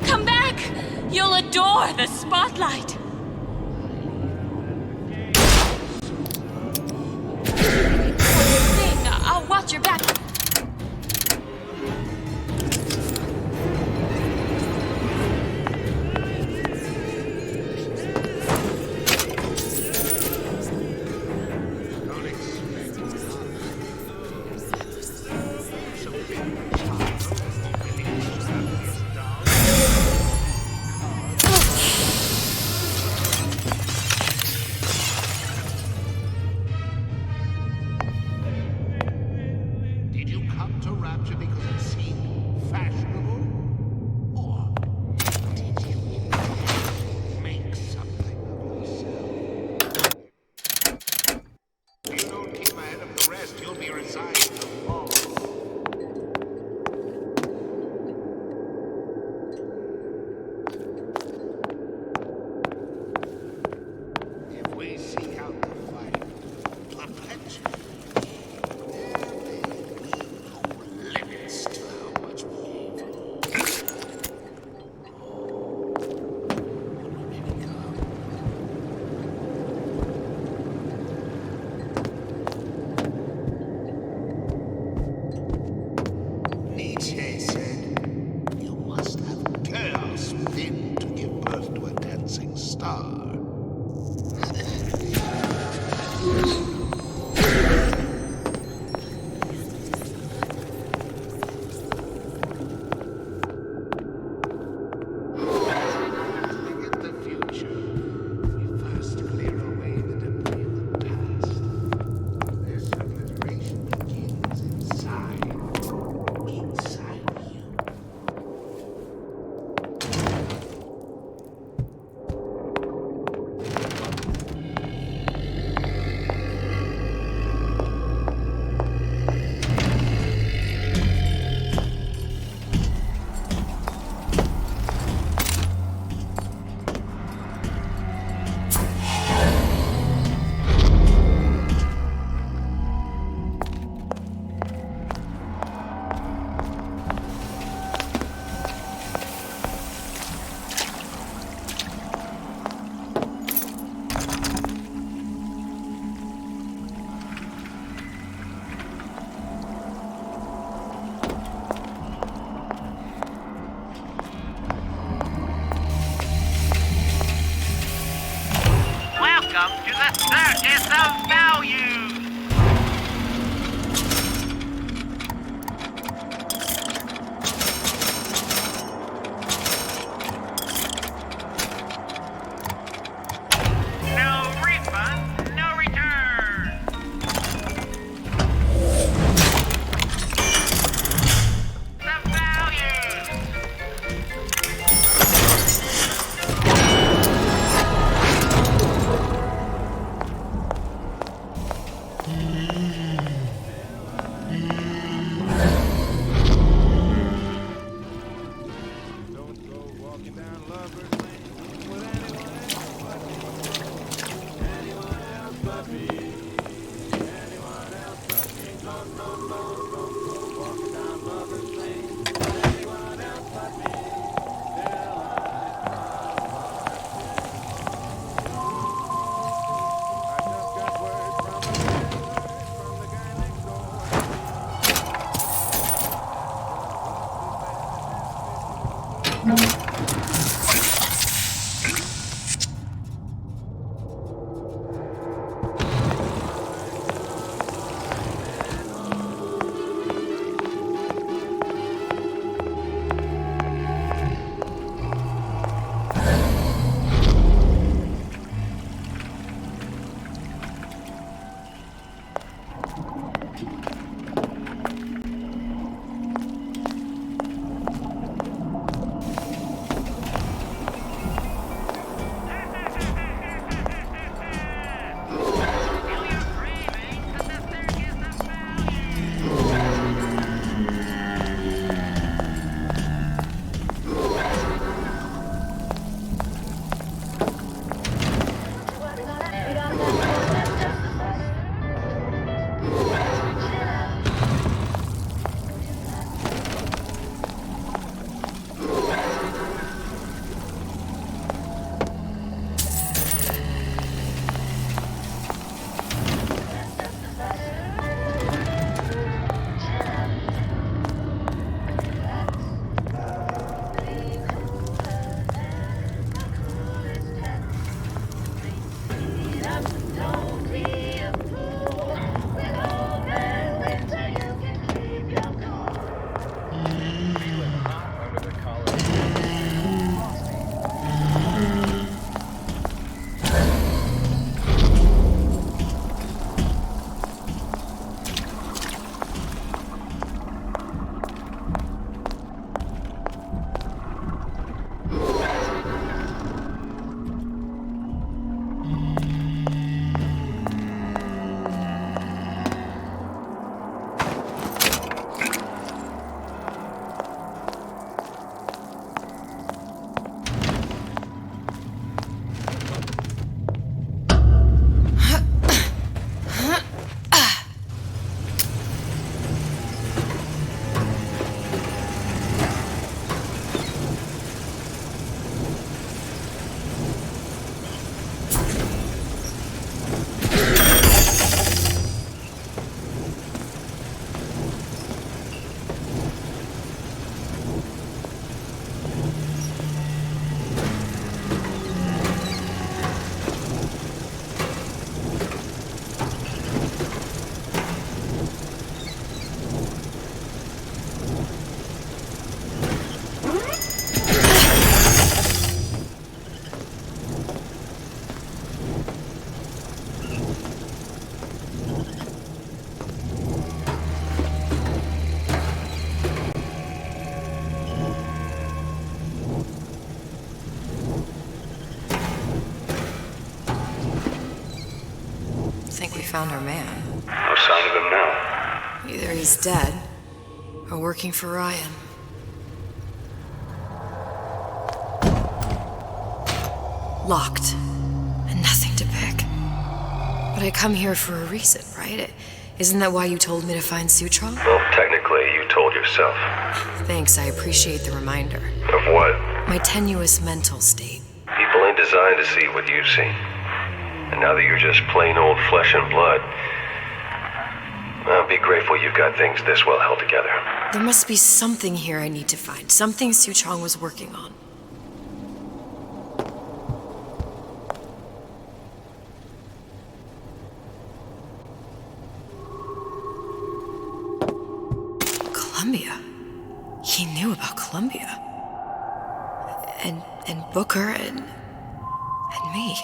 Come back! You'll adore the spotlight. I'll watch your back. Welcome to the Circus of Value! No refund, no return! The values! found our man. No sign of him now. Either he's dead, or working for Ryan. Locked, and nothing to pick. But I come here for a reason, right? Isn't that why you told me to find Sutron? Well, technically, you told yourself. Thanks, I appreciate the reminder. Of what? My tenuous mental state. People ain't designed to see what you've seen. And now that you're just plain old flesh and blood, well, be grateful you've got things this well held together. There must be something here I need to find. Something Sutron was working on. Columbia. He knew about Columbia. And Booker and me.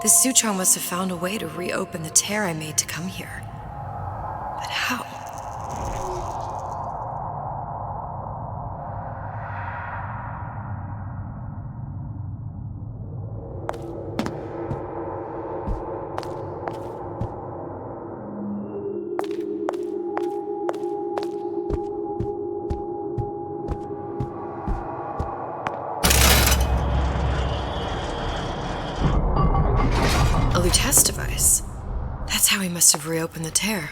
The Sutron must have found a way to reopen the tear I made to come here. But how? A Lutece device. That's how he must have reopened the tear.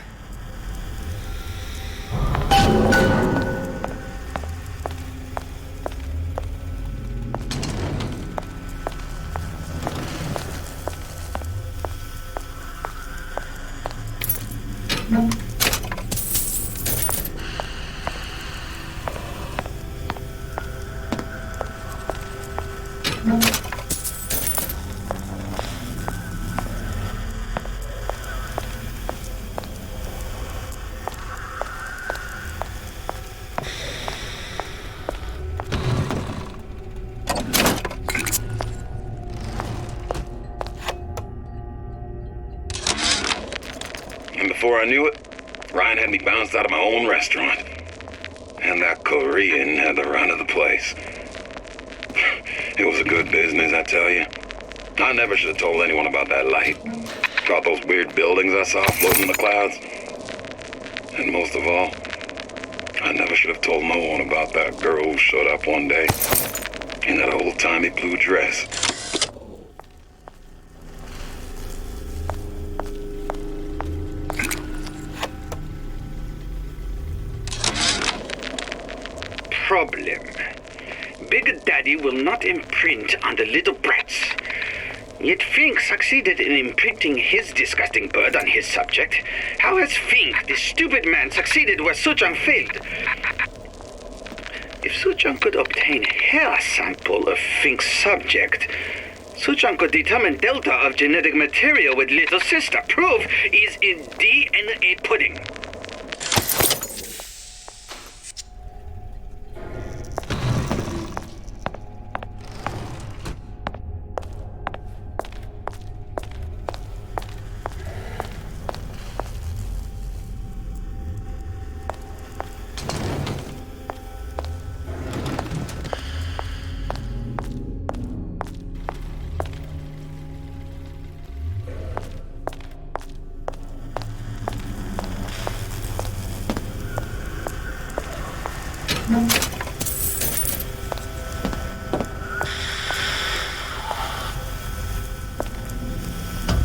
And before I knew it, Ryan had me bounced out of my own restaurant. And that Korean had the run of the place. It was a good business, I tell you. I never should have told anyone about that light. About those weird buildings I saw floating in the clouds. And most of all, I never should have told no one about that girl who showed up one day in that old-timey blue dress. Problem. Big Daddy will not imprint on the little brats. Yet Fink succeeded in imprinting his disgusting bird on his subject. How has Fink, this stupid man, succeeded where Suchong failed? If Suchong could obtain hair sample of Fink's subject, Suchong could determine delta of genetic material with little sister. Proof is in DNA pudding.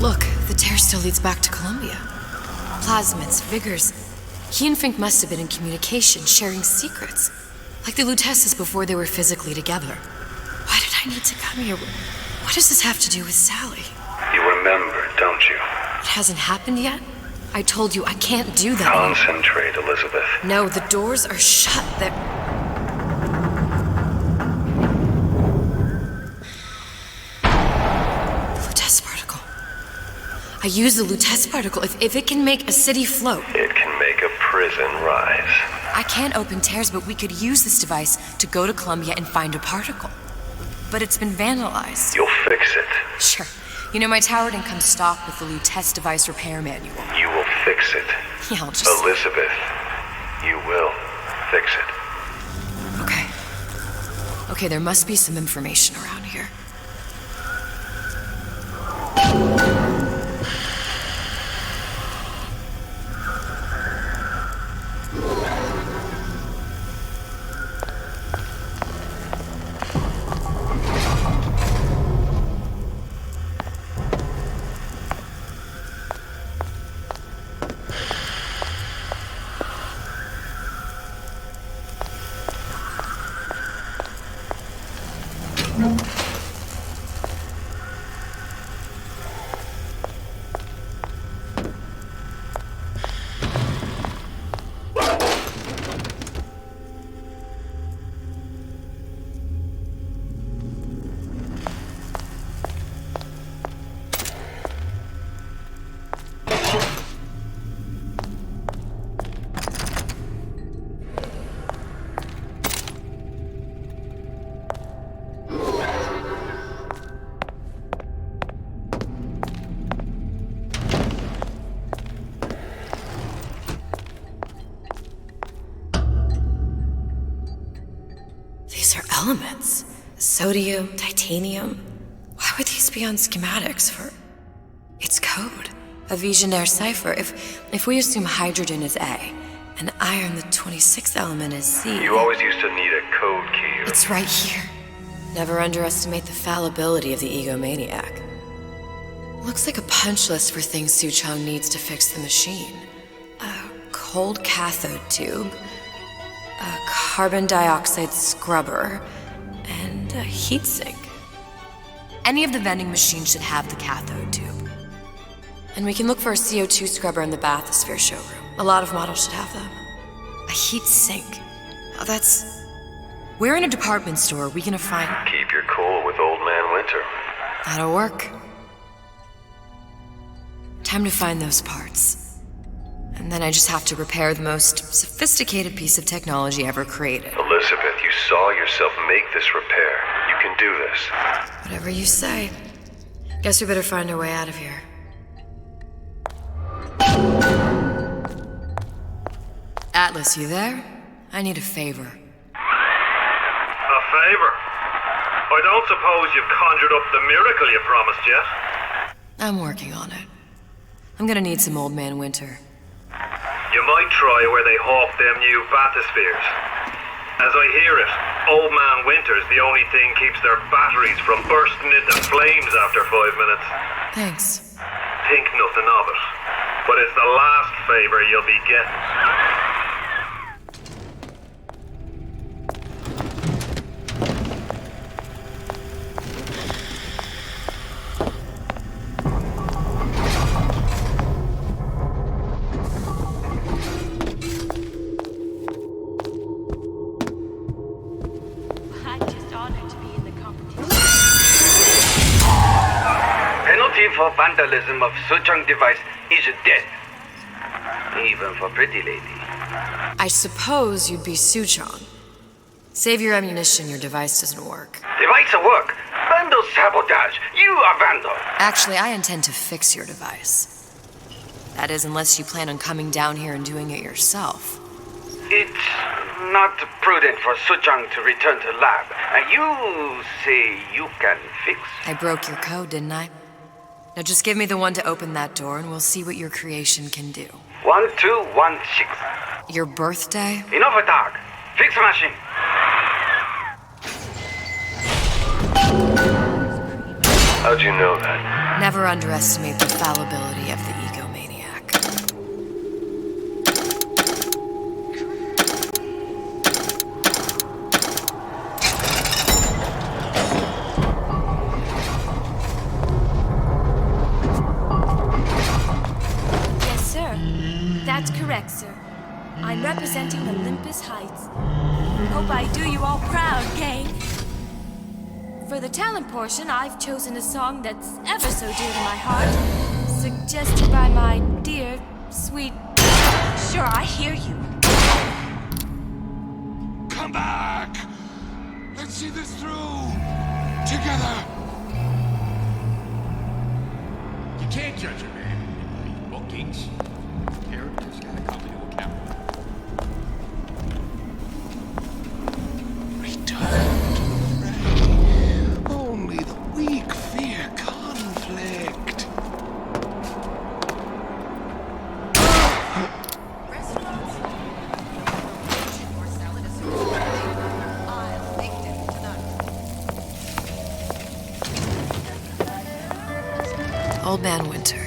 Look, the tear still leads back to Columbia. Plasmids, Vigors. He and Fink must have been in communication, sharing secrets. Like the Luteces before they were physically together. Why did I need to come here? What does this have to do with Sally? You remember, don't you? It hasn't happened yet? I told you I can't do that. Concentrate, Elizabeth. No, the doors are shut. Lutece particle. I use the Lutece particle. If it can make a city float. It can make a prison rise. I can't open tears, but we could use this device to go to Columbia and find a particle. But it's been vandalized. You'll fix it. Sure. You know, my tower didn't come stocked with the Lutece device repair manual. You will fix it. Yeah, I'll just... Elizabeth, you will fix it. Okay, there must be some information around here. elements. Sodium, titanium. Why would these be on schematics for... It's code. A Visionaire cipher. If we assume hydrogen is A, and iron, the 26th element, is C... You always used to need a code key. It's right here. Never underestimate the fallibility of the egomaniac. Looks like a punch list for things Suchong needs to fix the machine. A cold cathode tube, a carbon dioxide scrubber, and a heatsink. Any of the vending machines should have the cathode tube. And we can look for a CO2 scrubber in the bathysphere showroom. A lot of models should have them. A heatsink. Oh, that's... Where in a department store are we gonna find... Keep your cool with Old Man Winter. That'll work. Time to find those parts. And then I just have to repair the most sophisticated piece of technology ever created. Elizabeth, you saw yourself make this repair. You can do this. Whatever you say. Guess we better find our way out of here. Atlas, you there? I need a favor. A favor? I don't suppose you've conjured up the miracle you promised yet? I'm working on it. I'm gonna need some Old Man Winter. You might try where they hawk them new bathyspheres. As I hear it, Old Man Winter's the only thing keeps their batteries from bursting into flames after 5 minutes. Thanks. Think nothing of it. But it's the last favor you'll be getting. For vandalism of Suchong device is death. Even for pretty lady. I suppose you'd be Suchong. Save your ammunition, your device doesn't work. Device work. Vandal sabotage. You are vandal. Actually, I intend to fix your device. That is, unless you plan on coming down here and doing it yourself. It's not prudent for Suchong to return to lab. You say you can fix? I broke your code, didn't I? Now just give me the one to open that door and we'll see what your creation can do. 1216. Your birthday? Enough talk. Fix the machine. How'd you know that? Never underestimate the fallibility of the egomaniac. That's correct, sir. I'm representing Olympus Heights. Hope I do you all proud, gang. For the talent portion, I've chosen a song that's ever so dear to my heart, suggested by my dear, sweet... Sure, I hear you. Come back! Let's see this through! Together! You can't judge a man by his bookings. Characters gotta come into account. Return to the fray. Only the weak fear conflict. Old Man Winter.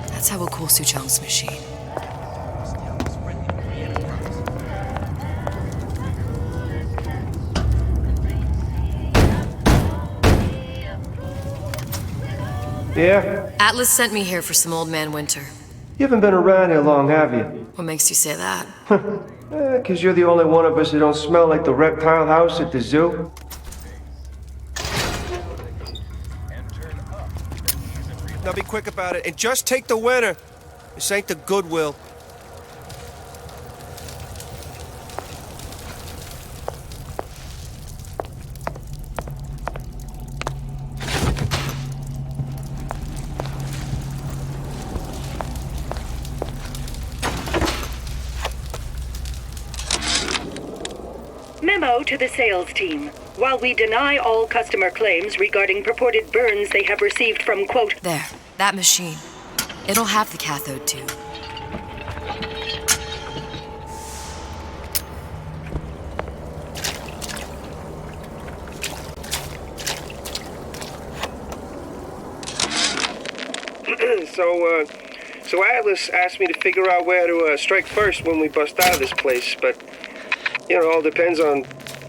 That's how we'll cool Suchong's machine. Yeah? Atlas sent me here for some Old Man Winter. You haven't been around here long, have you? What makes you say that? 'Cause you're the only one of us who don't smell like the reptile house at the zoo. Now be quick about it, and just take the winner. This ain't the Goodwill. Memo to the sales team. while we deny all customer claims regarding purported burns they have received from, quote... There, that machine. It'll have the cathode tube. So Atlas asked me to figure out where to strike first when we bust out of this place, but, it all depends on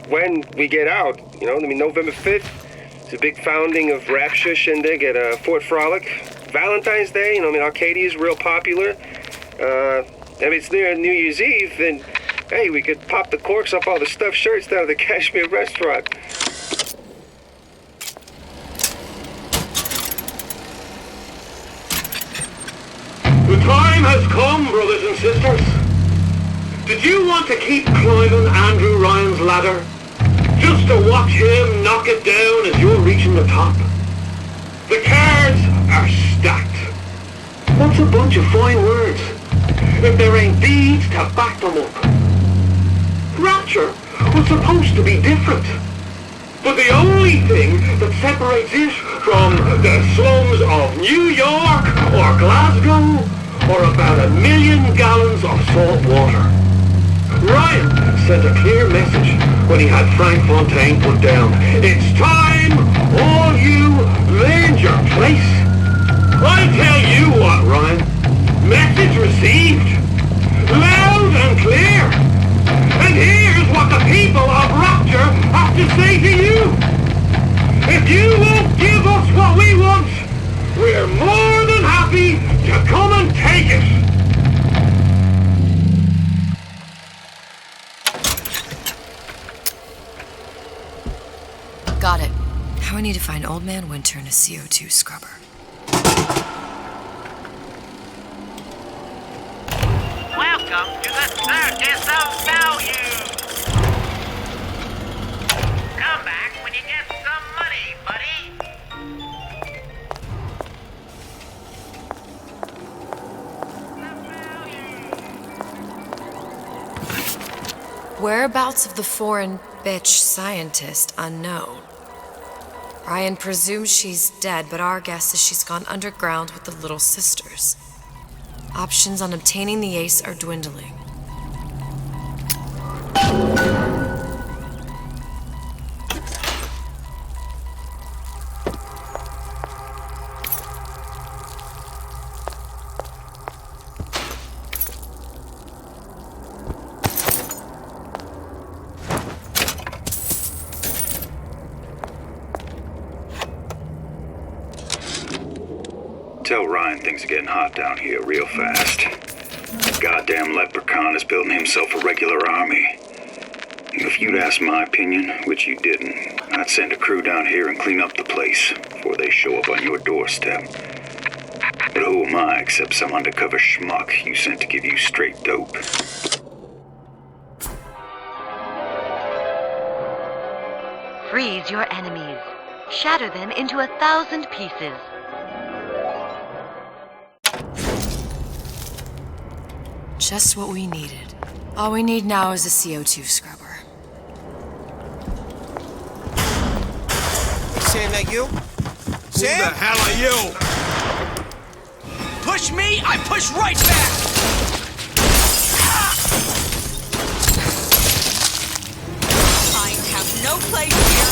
when we get out, November 5th, it's a big founding of Rapture shindig at Fort Frolic. Valentine's Day, Arcadia's real popular. If it's near New Year's Eve, then, hey, we could pop the corks off all the stuffed shirts down at the Kashmir restaurant. The time has come, brothers and sisters. Did you want to keep climbing Andrew Ryan's ladder? Just to watch him knock it down as you're reaching the top? The cards are stacked. What's a bunch of fine words if there ain't deeds to back them up? Rapture was supposed to be different. But the only thing that separates it from the slums of New York or Glasgow or about 1 million gallons of salt water. Ryan sent a clear message when he had Frank Fontaine put down. It's time all you learned your place. I tell you what, Ryan. Message received. Loud and clear. And here's what the people of Rapture have to say to you. If you won't give us what we want, we're more than happy to come and take it. Got it. Now I need to find Old Man Winter and a CO2 scrubber. Welcome to the Circus of Value! Come back when you get some money, buddy! Whereabouts of the foreign bitch scientist unknown. Ryan presumes she's dead, but our guess is she's gone underground with the Little Sisters. Options on obtaining the ace are dwindling. Tell Ryan things are getting hot down here real fast. Goddamn leprechaun is building himself a regular army. If you'd asked my opinion, which you didn't, I'd send a crew down here and clean up the place before they show up on your doorstep. But who am I except some undercover schmuck you sent to give you straight dope? Freeze your enemies. Shatter them into 1,000 pieces. Just what we needed. All we need now is a CO2 scrubber. Sam, that you? Sam? Who the hell are you? Push me, I push right back! I have no place here.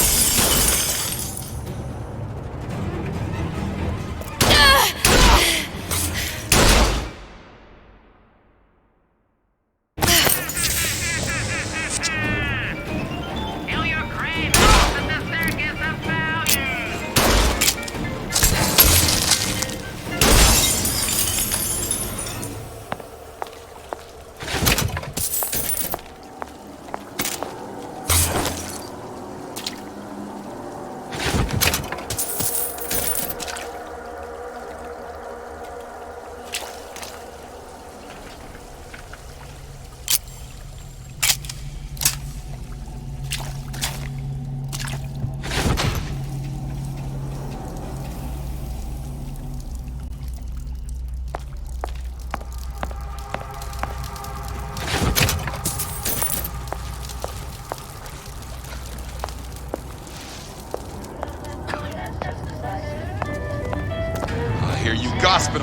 hear you gasping.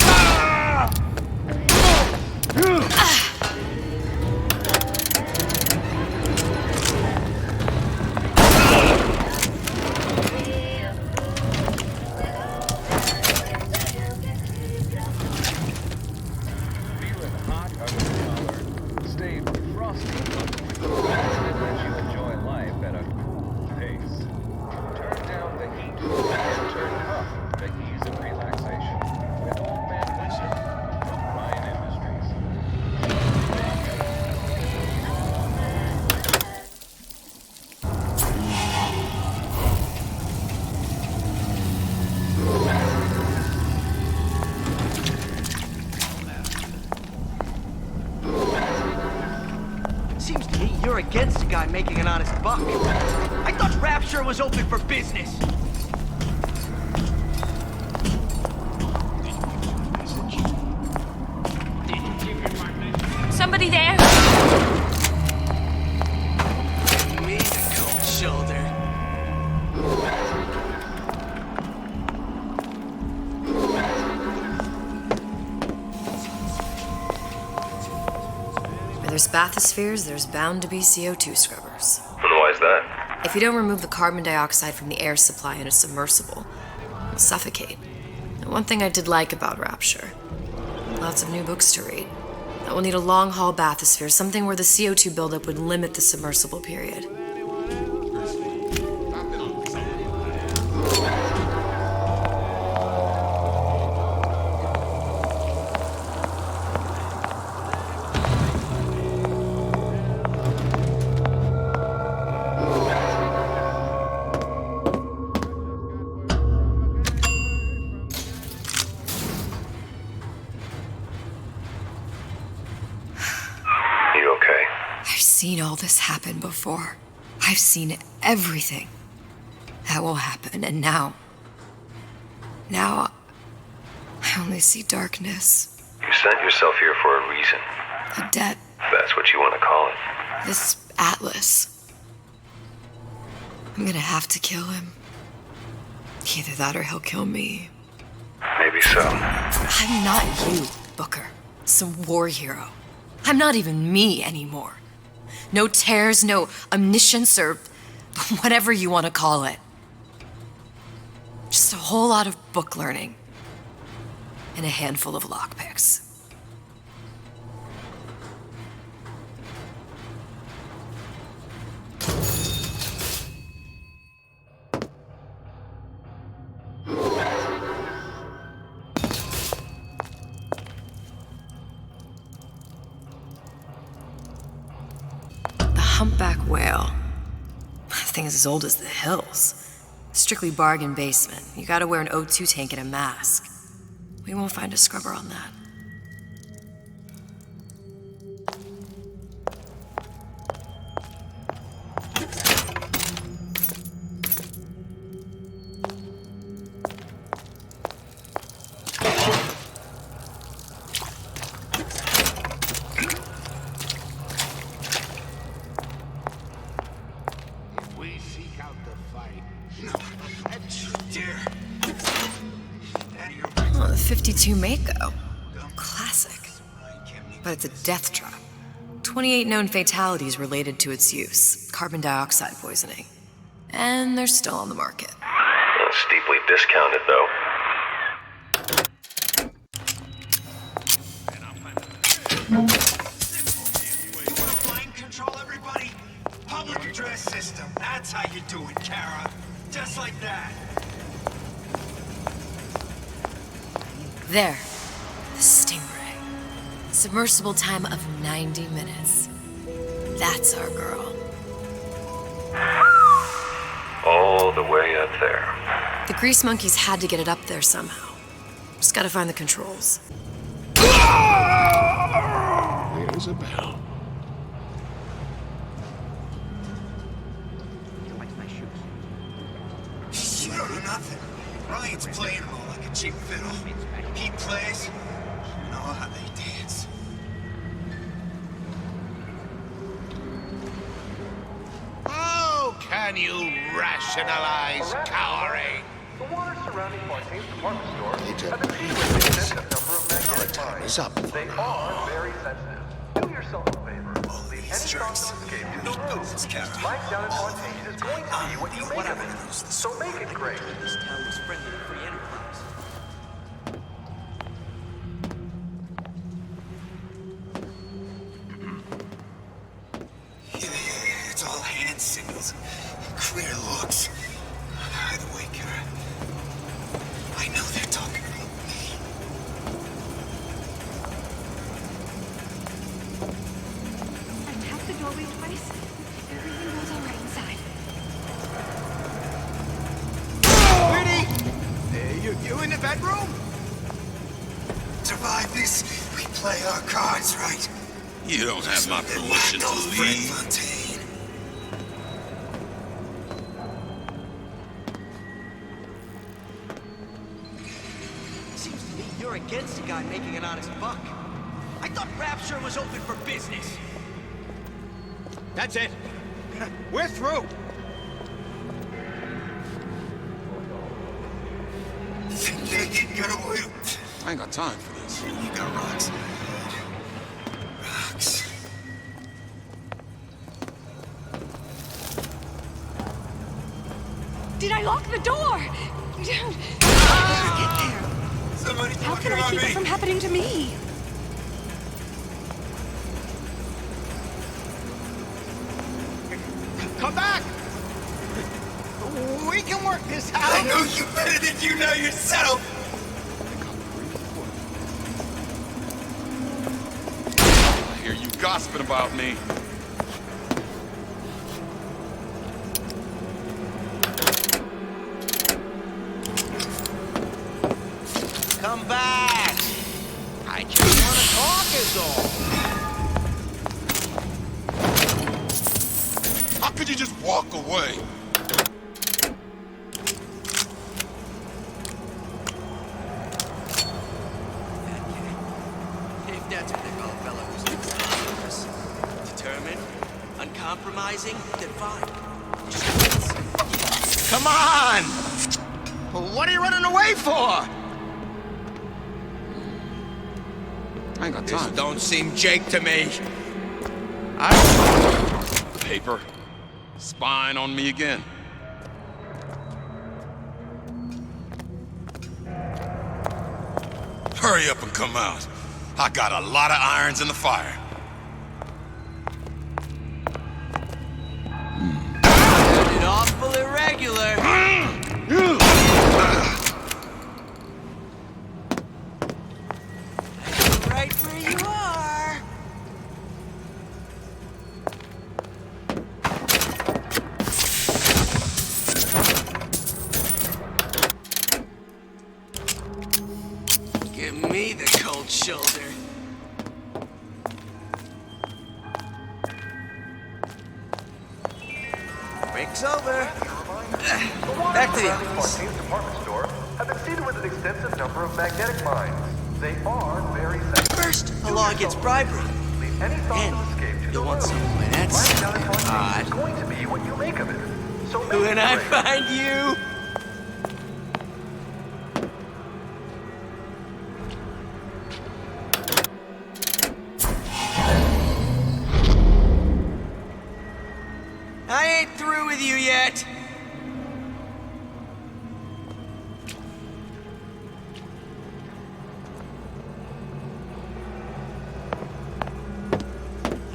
Seems to me you're against a guy making an honest buck. I thought Rapture was open for business. Somebody there? Me the cold shoulder. Where there's bathyspheres, there's bound to be CO2 scrubbers. And why is that? If you don't remove the carbon dioxide from the air supply in a submersible, it'll suffocate. And one thing I did like about Rapture, lots of new books to read. That will need a long-haul bathysphere, something where the CO2 buildup would limit the submersible period. I've seen all this happen before. I've seen everything that will happen, and now I only see darkness. You sent yourself here for a reason. A debt. That's what you want to call it. This Atlas. I'm gonna have to kill him. Either that or he'll kill me. Maybe so. I'm not you, Booker. Some war hero. I'm not even me anymore. No tears, no omniscience, or whatever you want to call it. Just a whole lot of book learning. And a handful of lockpicks. Humpback whale. That thing is as old as the hills. Strictly bargain basement. You gotta wear an O2 tank and a mask. We won't find a scrubber on that. Oh, the 52 Mako. Classic. But it's a death trap. 28 known fatalities related to its use. Carbon dioxide poisoning. And they're still on the market. Steeply discounted, though. Mind control, everybody? Public address system. That's how you do it, Kara. Just like that. There. The Stingray. Submersible time of 90 minutes. That's our girl. All the way up there. The grease monkeys had to get it up there somehow. Just gotta find the controls. There's a bell. You don't know nothing. Ryan's playing them all like a cheap fiddle. He plays, you know how they dance. How can you rationalize cowering? The water surrounding Fontaine's department store Agent, have been seen with an extensive number of magnetic time mines. is up. They are very sensitive. Do yourself a favor. Leave any thoughts of escape to the room. Life down in Fontaine is going to be what you make of it. So make it great. This town was friendly to free enterprise. It's all hand signals. Clear looks. By the way, Kara, I know they're talking about me. I tapped the doorway twice. Everything was alright inside. Pretty! You in the bedroom? Survive this, we play our cards right. You don't have my permission to leave. Fontaine. Seems to me you're against a guy making an honest buck. I thought Rapture was open for business. That's it. We're through. Think they can get away? I ain't got time for this. You got rocks. Rocks. Did I lock the door? Somebody How can I keep it from happening to me? Come back! We can work this out. I know you better than you know yourself. I hear you gossiping about me. Come back! I just want to talk is all. How could you just walk away? If that's what they call a fellow who's dangerous, determined, uncompromising, then fine. Come on! What are you running away for? I ain't got time. This don't seem Jake to me. Paper. Spying on me again. Hurry up and come out. I got a lot of irons in the fire. An awful irregular. Right where you are. Give me the cold shoulder. Break's over. Back to the office. Fontaine's department store have been seeded with an extensive number of magnetic mines. They are very sensitive. First, the law against bribery. Leave any thoughts of escape to the You'll want room. some when that's Life down in Fontaine odd. is going to be what you make of it. So make When it I great. find you. I ain't through with you yet.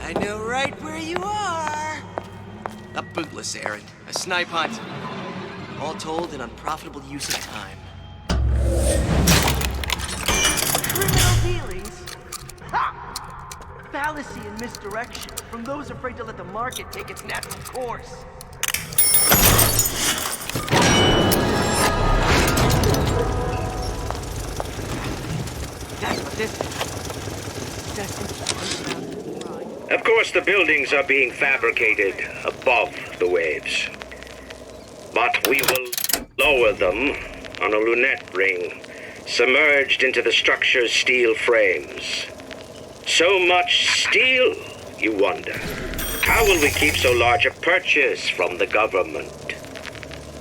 I know right where you are. A bootless errand, a snipe hunt. All told, an unprofitable use of time. Criminal dealings? Ha! Fallacy and misdirection from those afraid to let the market take its natural course. That's what this is. Of course, the buildings are being fabricated above the waves. But we will lower them on a lunette ring, submerged into the structure's steel frames. So much steel, you wonder. How will we keep so large a purchase from the government?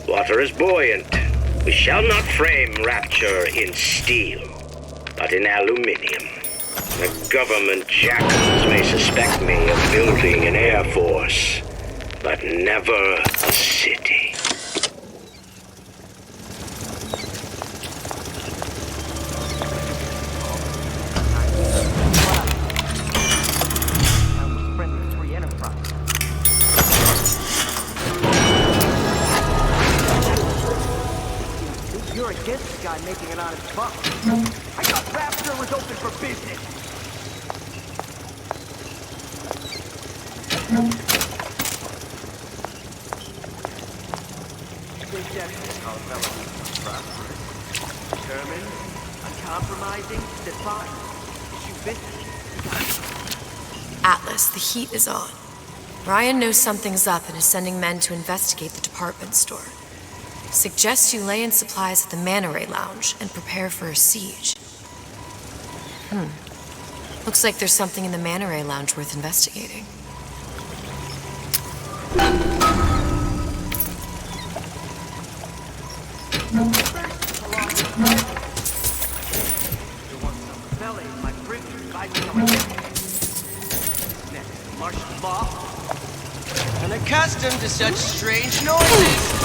Water is buoyant. We shall not frame rapture in steel, but in aluminium. The government jackals may suspect me of building an air force, but never a city. You're against this guy making an honest buck. I thought Rapture was open for business. Determined, uncompromising, defiant. Atlas, the heat is on. Ryan knows something's up and is sending men to investigate the department store. Suggests you lay in supplies at the Manta Ray Lounge and prepare for a siege. Looks like there's something in the Manta Ray Lounge worth investigating. Martial law. Unaccustomed to such strange noises.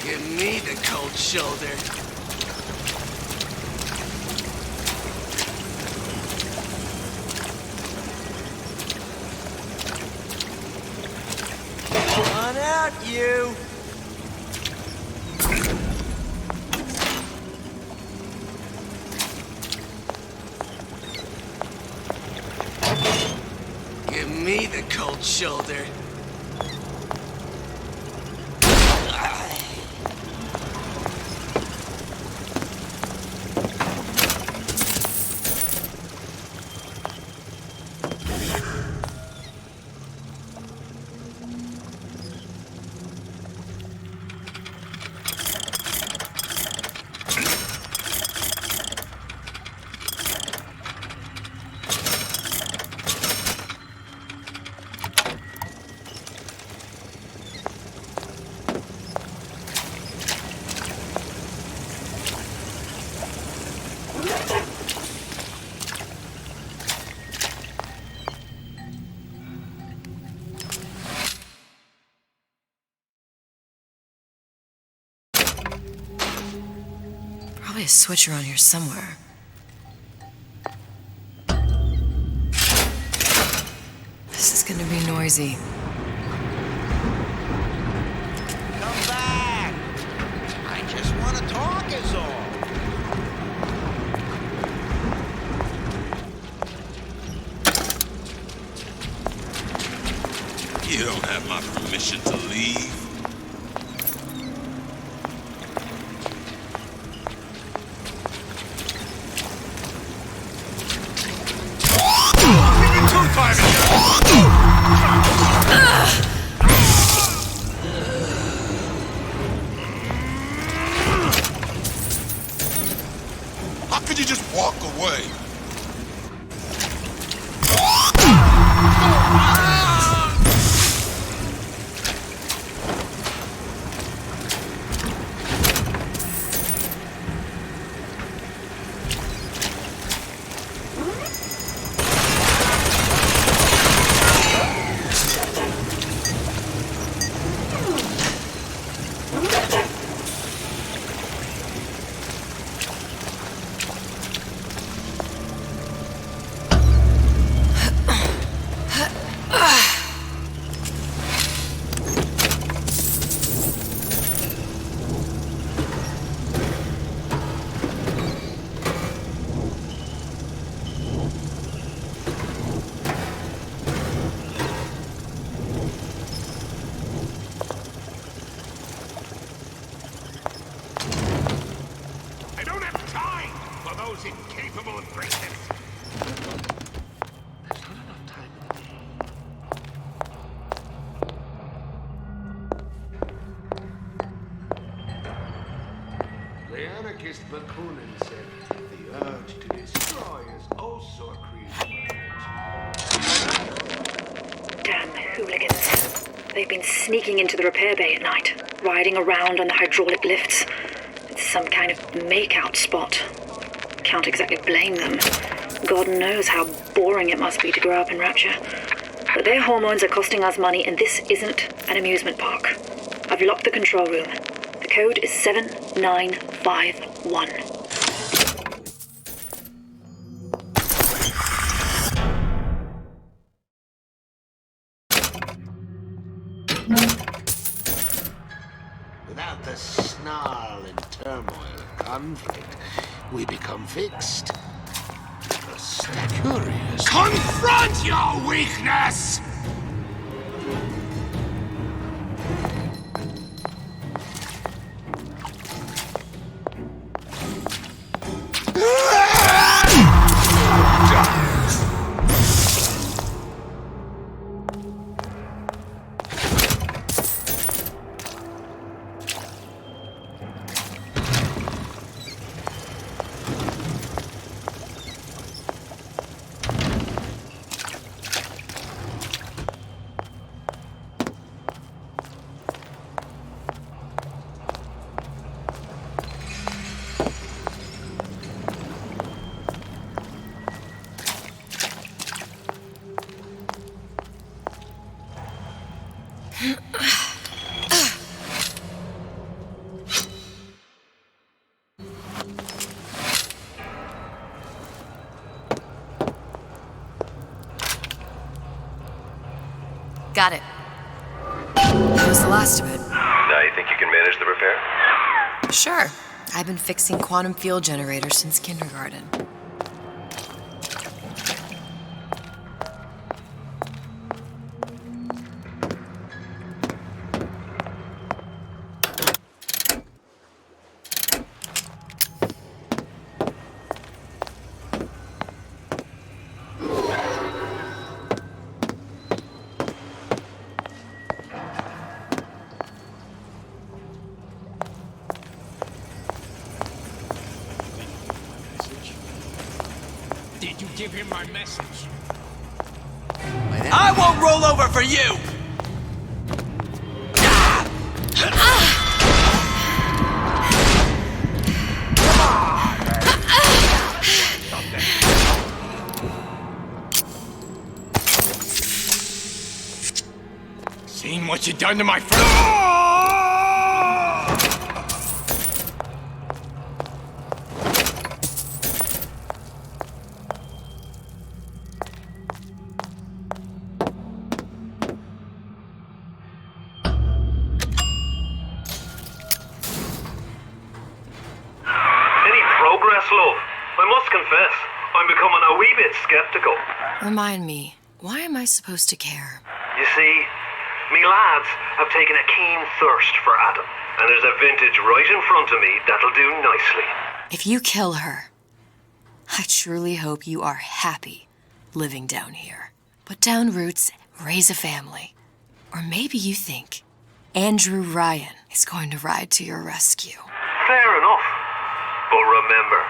Give me the cold shoulder. On out, you! Give me the cold shoulder. Probably a switch around here somewhere. This is gonna be noisy. Come back! I just want to talk is all. You don't have my permission to leave. How could you just walk away? Incapable of greatness. There's not enough time in the day. The anarchist Bakunin said, the urge They've been sneaking into the repair bay at night, riding around on the hydraulic lifts. It's some kind of make-out spot. Can't exactly blame them. God knows how boring it must be to grow up in Rapture. But their hormones are costing us money, and this isn't an amusement park. I've locked the control room. The code is 7951. Without the snarl and turmoil of conflict, we become fixed. Just curious. Confront your weakness! Got it. That was the last of it. Now you think you can manage the repair? Sure. I've been fixing quantum field generators since kindergarten. Did you give him my message? I won't roll over for you! Seen what you done to my friend? Love, I must confess, I'm becoming a wee bit skeptical. Remind me, why am I supposed to care? You see, me lads have taken a keen thirst for Adam, and there's a vintage right in front of me that'll do nicely. If you kill her, I truly hope you are happy living down here. Put down roots, raise a family. Or maybe you think Andrew Ryan is going to ride to your rescue. Fair enough. But remember,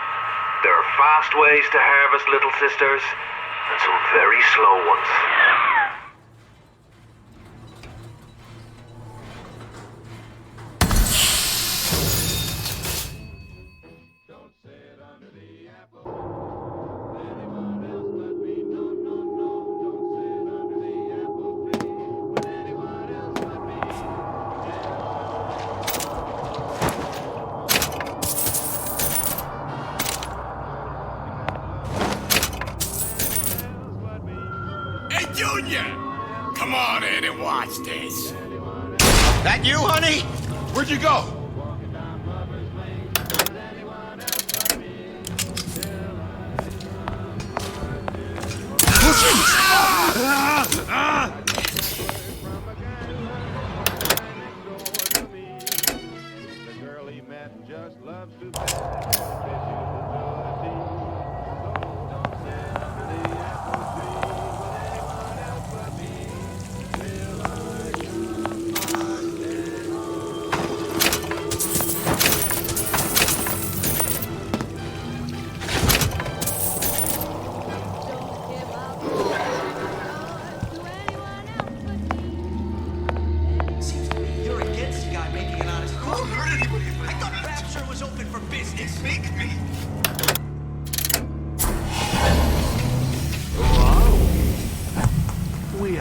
there are fast ways to harvest little sisters, and some very slow ones. Come on in and watch this. That you, honey? Where'd you go?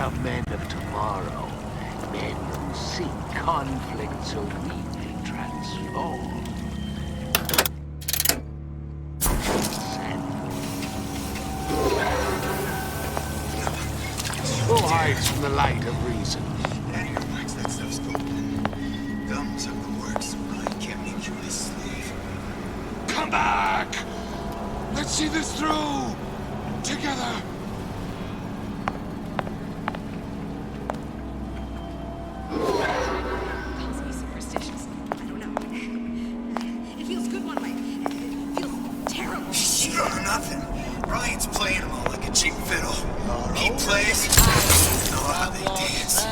are men of tomorrow. Men who seek conflict so we may transform. Who hides from the light of reason? That stuff's golden. Thumbs up the works. I can't make you my slave. Come back! Let's see this through! Together! Calls me superstitious. I don't know. It feels good one way. It feels terrible. Sure, nothing. Ryan's playing them all like a cheap fiddle. He plays, know how they dance.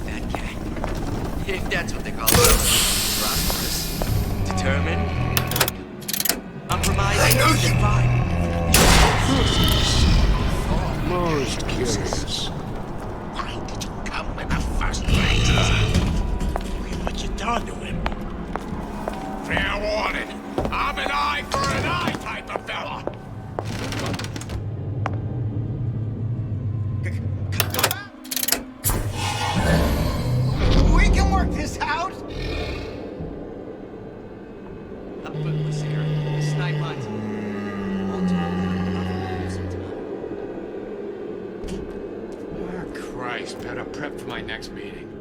That cat. If that's what they call it. Prosperous. Determined. Compromising. Fine. Most curious. Why did you come in the first place? Look at what you done to him. Fair warning. I'm an eye for an eye type of fella. We can work this out! Up footless here. Snipe hunt. Oh, Christ, better prep for my next meeting.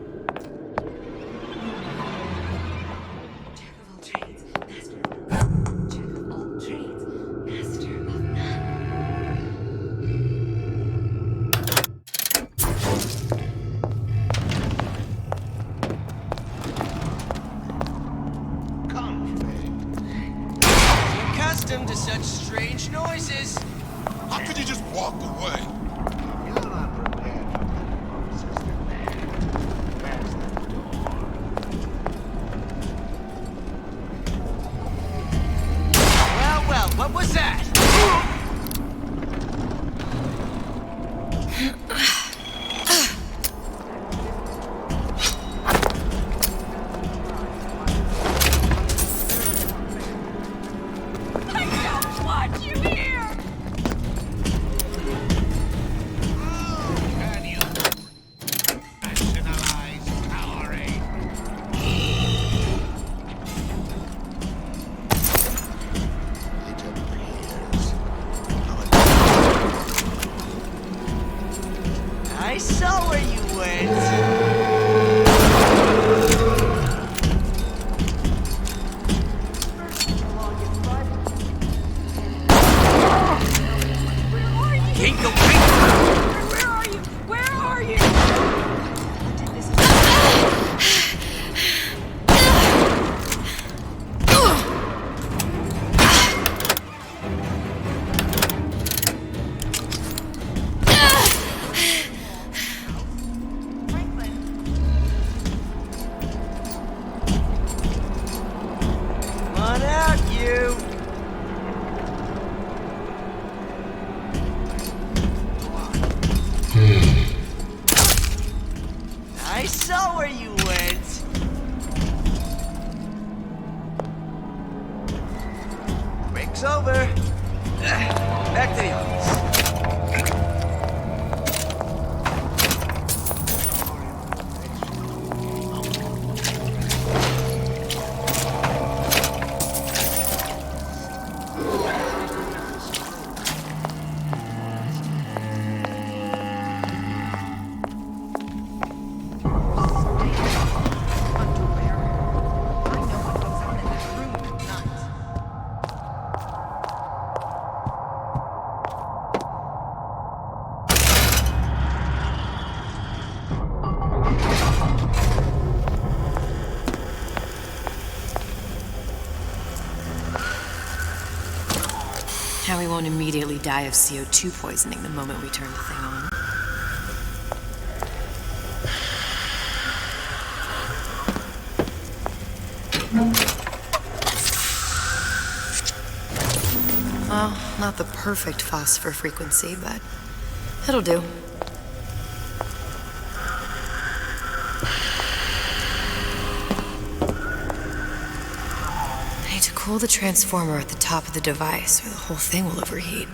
Accustomed to such strange noises. How could you just walk away? You're not prepared for metamorphosis, man. Where's the door? Well, what was that? I saw where you went. Kinkle, Where are you? Where are you? Come on out, you. I saw where you went. Break's over. Back to the office. How we won't immediately die of CO2 poisoning the moment we turn the thing on. Well, not the perfect phosphor frequency, but it'll do. I need to cool the transformer at the top of the device, or the whole thing will overheat.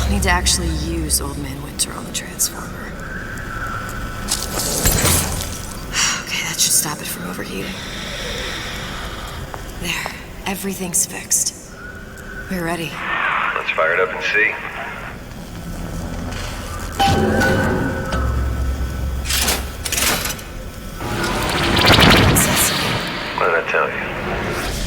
Need to actually use Old Man Winter on the transformer. Okay, that should stop it from overheating. There, everything's fixed. We're ready. Let's fire it up and see. What did I tell you?